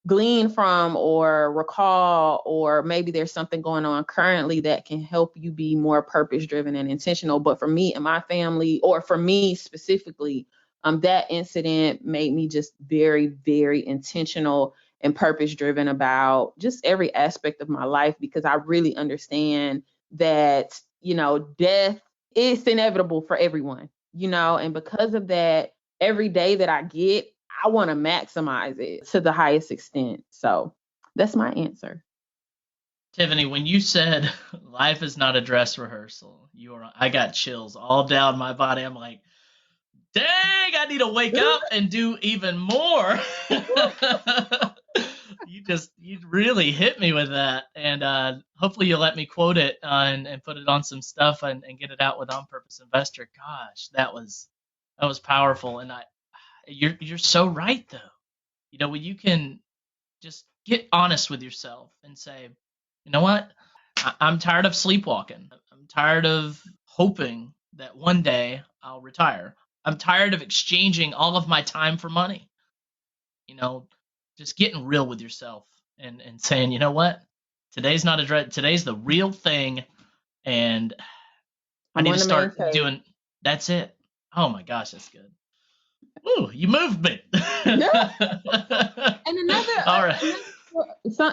glean from or recall, or maybe there's something going on currently that can help you be more purpose driven and intentional. But for me and my family, or for me specifically, that incident made me just very, very intentional and purpose driven about just every aspect of my life, because I really understand that, death is inevitable for everyone, and because of that, every day that I get, I want to maximize it to the highest extent. So that's my answer. Tiffany, when you said life is not a dress rehearsal, I got chills all down my body. I'm like, dang, I need to wake up and do even more. You really hit me with that. And hopefully you'll let me quote it and put it on some stuff and get it out with On Purpose Investor. Gosh, that was powerful. And you're so right though. When you can just get honest with yourself and say, you know what? I'm tired of sleepwalking. I'm tired of hoping that one day I'll retire. I'm tired of exchanging all of my time for money. You know, just getting real with yourself and saying, you know what? Today's not a dread. Today's the real thing. And I I'm need on to the main start stage. doing that's it. Oh my gosh, that's good. Ooh, you moved me. Yeah. And All right.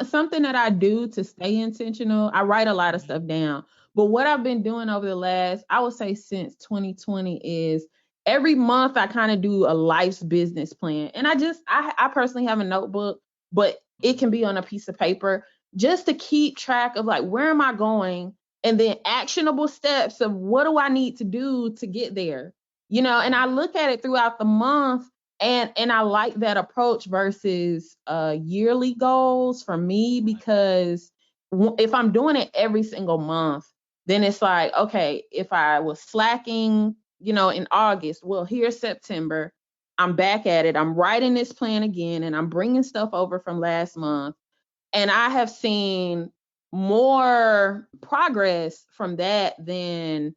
something that I do to stay intentional, I write a lot of stuff down. But what I've been doing over the last, I would say since 2020, is every month I kind of do a life's business plan. And I personally have a notebook, but it can be on a piece of paper, just to keep track of, like, where am I going? And then actionable steps of what do I need to do to get there? And I look at it throughout the month, and I like that approach versus yearly goals for me, because if I'm doing it every single month, then it's like, okay, if I was slacking, in August, well, here's September. I'm back at it. I'm writing this plan again, and I'm bringing stuff over from last month. And I have seen more progress from that than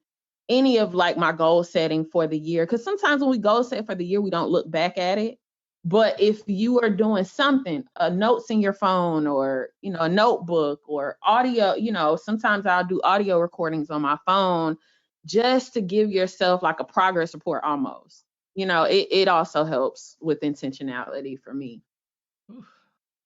any of, like, my goal setting for the year. Because sometimes when we goal set for the year, we don't look back at it. But if you are doing something, notes in your phone, or, a notebook, or audio, sometimes I'll do audio recordings on my phone, just to give yourself like a progress report almost. It also helps with intentionality for me.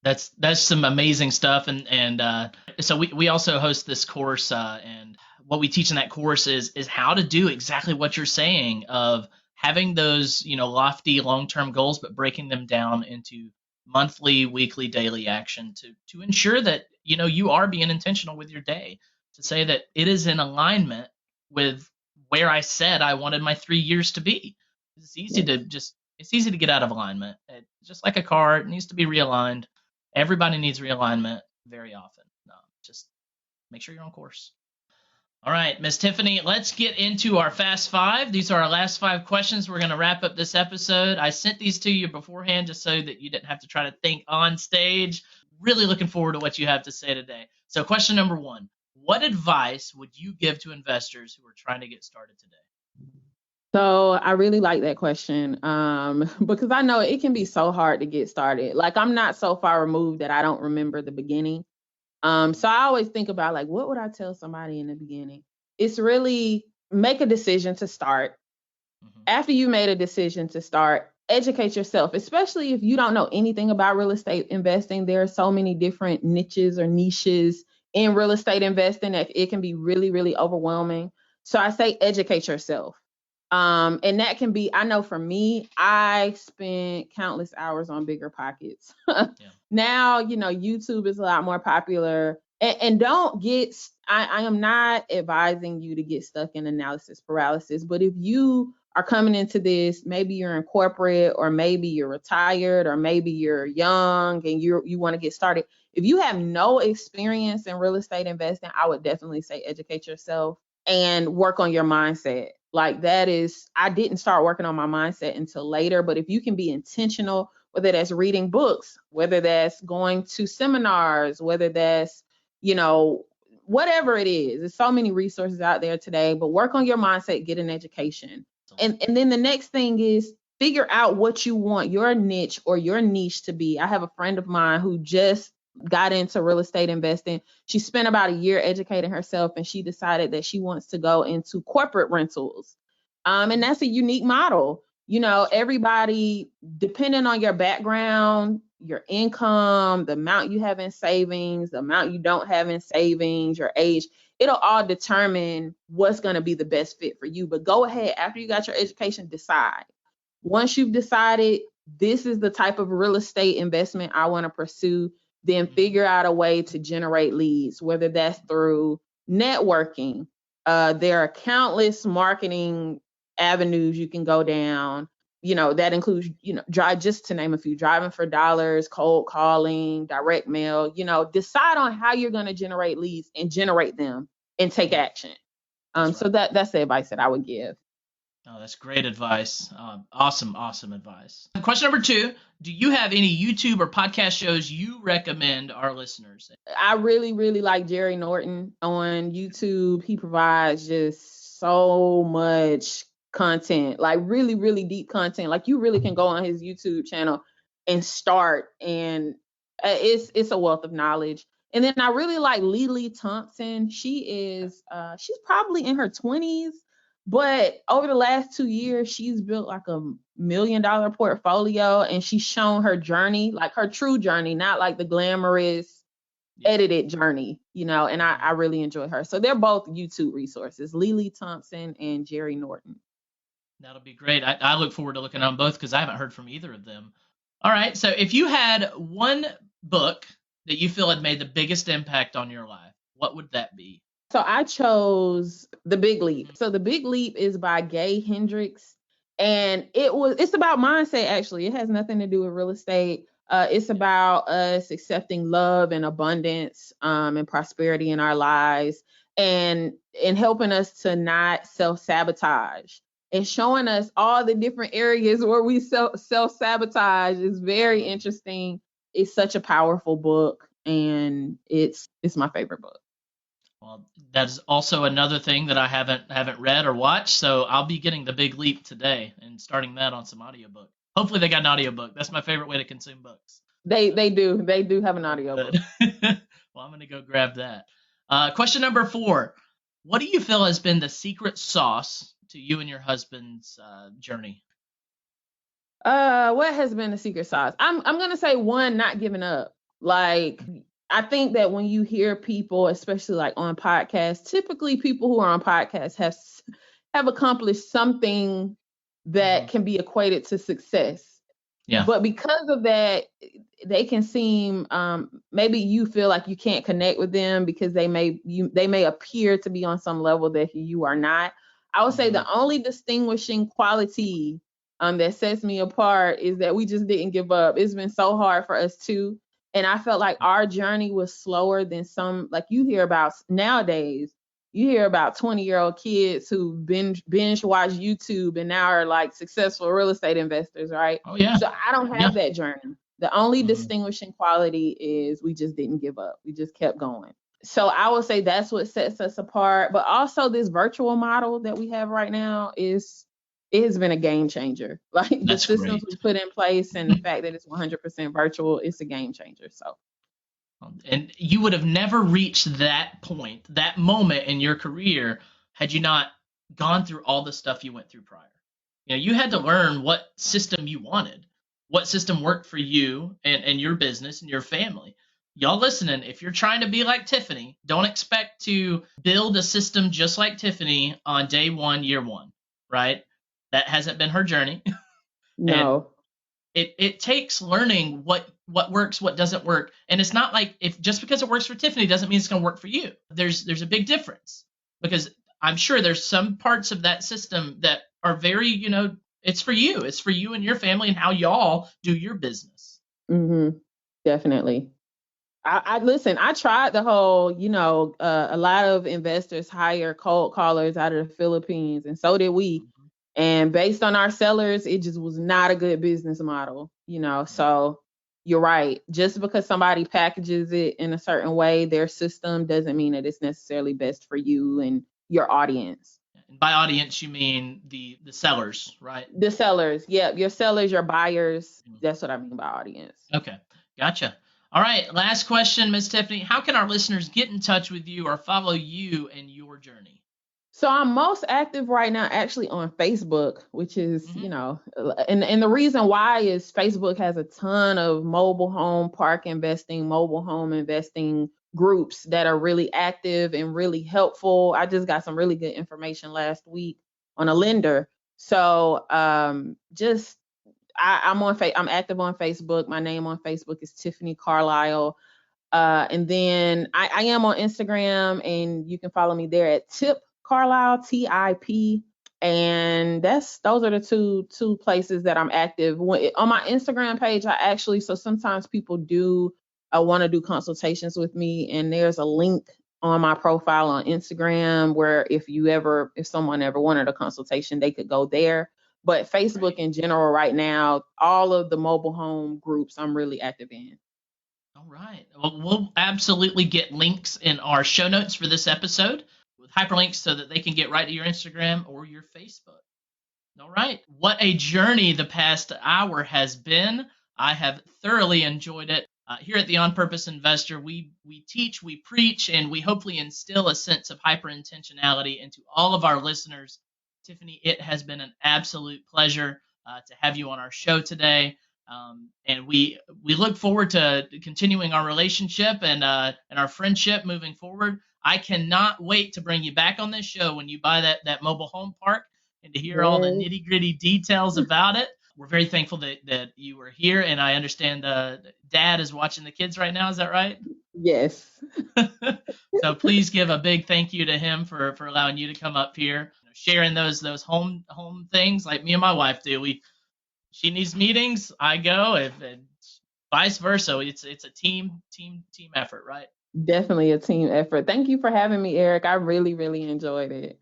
That's some amazing stuff, and so we also host this course, and what we teach in that course is how to do exactly what you're saying, of having those lofty long-term goals, but breaking them down into monthly, weekly, daily action to ensure that you are being intentional with your day, to say that it is in alignment with where I said I wanted my 3 years to be. It's easy to get out of alignment. Just like a car, it needs to be realigned. Everybody needs realignment very often. Just make sure you're on course. All right, Miss Tiffany, let's get into our Fast Five. These are our last 5 questions. We're going to wrap up this episode. I sent these to you beforehand just so that you didn't have to try to think on stage. Really looking forward to what you have to say today. So question number 1, what advice would you give to investors who are trying to get started today? So I really like that question because I know it can be so hard to get started. Like, I'm not so far removed that I don't remember the beginning. So I always think about, like, what would I tell somebody in the beginning? It's really make a decision to start. After you made a decision to start, educate yourself, especially if you don't know anything about real estate investing. There are so many different niches or niches in real estate investing that it can be really, really overwhelming. So I say educate yourself. And that can be, I know for me, I spent countless hours on Bigger Pockets. Yeah. Now, YouTube is a lot more popular. And don't get, I am not advising you to get stuck in analysis paralysis, but if you are coming into this, maybe you're in corporate, or maybe you're retired, or maybe you're young and you want to get started. If you have no experience in real estate investing, I would definitely say educate yourself and work on your mindset. Like, that is, I didn't start working on my mindset until later, but if you can be intentional, whether that's reading books, whether that's going to seminars, whether that's, whatever it is, there's so many resources out there today, but work on your mindset, get an education. And then the next thing is figure out what you want your niche or your niche to be. I have a friend of mine who just got into real estate investing. She spent about a year educating herself, and she decided that she wants to go into corporate rentals. And that's a unique model. Everybody, depending on your background, your income, the amount you have in savings, the amount you don't have in savings, your age, it'll all determine what's going to be the best fit for you. But go ahead, after you got your education, decide. Once you've decided this is the type of real estate investment I want to pursue, then figure out a way to generate leads, whether that's through networking. There are countless marketing avenues you can go down. That includes, drive, just to name a few, driving for dollars, cold calling, direct mail. Decide on how you're going to generate leads and generate them and take action. So that's the advice that I would give. Oh, that's great advice. Awesome advice. Question number 2, do you have any YouTube or podcast shows you recommend our listeners? I really, really like Jerry Norton on YouTube. He provides just so much content, like really, really deep content. Like, you really can go on his YouTube channel and start, and it's a wealth of knowledge. And then I really like Lily Thompson. She's probably in her 20s. But over the last 2 years, she's built like $1 million portfolio, and she's shown her journey, like her true journey, not like the glamorous edited journey, and I really enjoy her. So they're both YouTube resources, Lily Thompson and Jerry Norton. That'll be great. I look forward to looking on both because I haven't heard from either of them. All right. So if you had one book that you feel had made the biggest impact on your life, what would that be? So I chose The Big Leap. So The Big Leap is by Gay Hendricks, and it's about mindset. Actually, it has nothing to do with real estate. It's about us accepting love and abundance and prosperity in our lives, and helping us to not self-sabotage, and showing us all the different areas where we self-sabotage. Is very interesting. It's such a powerful book, and it's my favorite book. Well, that's also another thing that I haven't read or watched, so I'll be getting The Big Leap today and starting that on some audiobook. Hopefully they got an audiobook. That's my favorite way to consume books. They do have an audiobook. Well, I'm going to go grab that. Question number 4. What do you feel has been the secret sauce to you and your husband's journey? What has been the secret sauce? I'm going to say, one, not giving up. Like, I think that when you hear people, especially like on podcasts, typically people who are on podcasts have accomplished something that can be equated to success. Yeah. But because of that, they can seem, maybe you feel like you can't connect with them because they may appear to be on some level that you are not. I would say the only distinguishing quality that sets me apart is that we just didn't give up. It's been so hard for us too. And I felt like our journey was slower than some, like you hear about nowadays. You hear about 20-year-old kids who binge watch YouTube and now are like successful real estate investors, right? Oh yeah. So I don't Yeah. have that journey. The only Mhm. distinguishing quality is we just didn't give up. We just kept going. So I would say that's what sets us apart. But also this virtual model that we have right now it has been a game changer. Like the That's systems great. we put in place and the fact that it's 100% virtual, it's a game changer. So And you would have never reached that point, that moment in your career, had you not gone through all the stuff you went through prior. You know, you had to learn what system you wanted, what system worked for you and your business and your family. Y'all listening, if you're trying to be like Tiffany, don't expect to build a system just like Tiffany on day one, year one, right? That hasn't been her journey. And no. it takes learning what works, what doesn't work. And it's not like if just because it works for Tiffany doesn't mean it's going to work for you. There's a big difference, because I'm sure there's some parts of that system that are very, it's for you. It's for you and your family and how y'all do your business. Mm-hmm. Definitely. I listen, I tried the whole, a lot of investors hire cold callers out of the Philippines, and so did we. Mhm. And based on our sellers, it just was not a good business model, So you're right. Just because somebody packages it in a certain way, their system doesn't mean that it's necessarily best for you and your audience. And by audience, you mean the sellers, right? The sellers, your sellers, your buyers. That's what I mean by audience. Okay, gotcha. All right, last question, Ms. Tiffany. How can our listeners get in touch with you or follow you and your journey? So I'm most active right now actually on Facebook, which is, and the reason why is Facebook has a ton of mobile home park investing, mobile home investing groups that are really active and really helpful. I just got some really good information last week on a lender. So I'm active on Facebook. My name on Facebook is Tiffany Carlyle. And then I am on Instagram, and you can follow me there at Tip Carlyle, TIP. And those are the two places that I'm active. On my Instagram page, so sometimes people do want to do consultations with me, and there's a link on my profile on Instagram where if someone ever wanted a consultation, they could go there. But Facebook in general right now, all of the mobile home groups I'm really active in. All right. Well, we'll absolutely get links in our show notes for this episode with hyperlinks so that they can get right to your Instagram or your Facebook. All right. What a journey the past hour has been. I have thoroughly enjoyed it. Here at the On Purpose Investor, we teach, we preach, and we hopefully instill a sense of hyper-intentionality into all of our listeners. Tiffany, it has been an absolute pleasure to have you on our show today. And we look forward to continuing our relationship and our friendship moving forward. I cannot wait to bring you back on this show when you buy that mobile home park and to hear all the nitty gritty details about it. We're very thankful that you were here, and I understand Dad is watching the kids right now. Is that right? Yes. So please give a big thank you to him for allowing you to come up here, sharing those home things like me and my wife do. She needs meetings, I go, and vice versa. It's a team effort, right? Definitely a team effort. Thank you for having me, Eric. I really, really enjoyed it.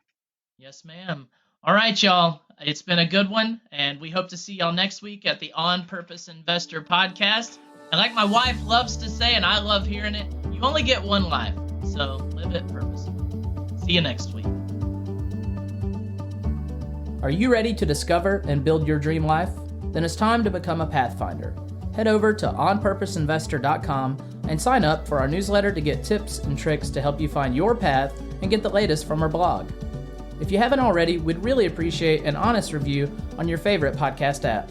Yes, ma'am. All right, y'all. It's been a good one, and we hope to see y'all next week at the On Purpose Investor podcast. And like my wife loves to say, and I love hearing it, you only get one life, so live it purposefully. See you next week. Are you ready to discover and build your dream life? Then it's time to become a Pathfinder. Head over to onpurposeinvestor.com and sign up for our newsletter to get tips and tricks to help you find your path and get the latest from our blog. If you haven't already, we'd really appreciate an honest review on your favorite podcast app.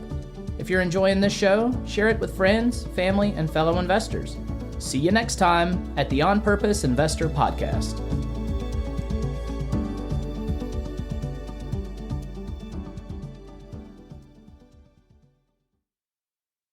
If you're enjoying this show, share it with friends, family, and fellow investors. See you next time at the On Purpose Investor Podcast.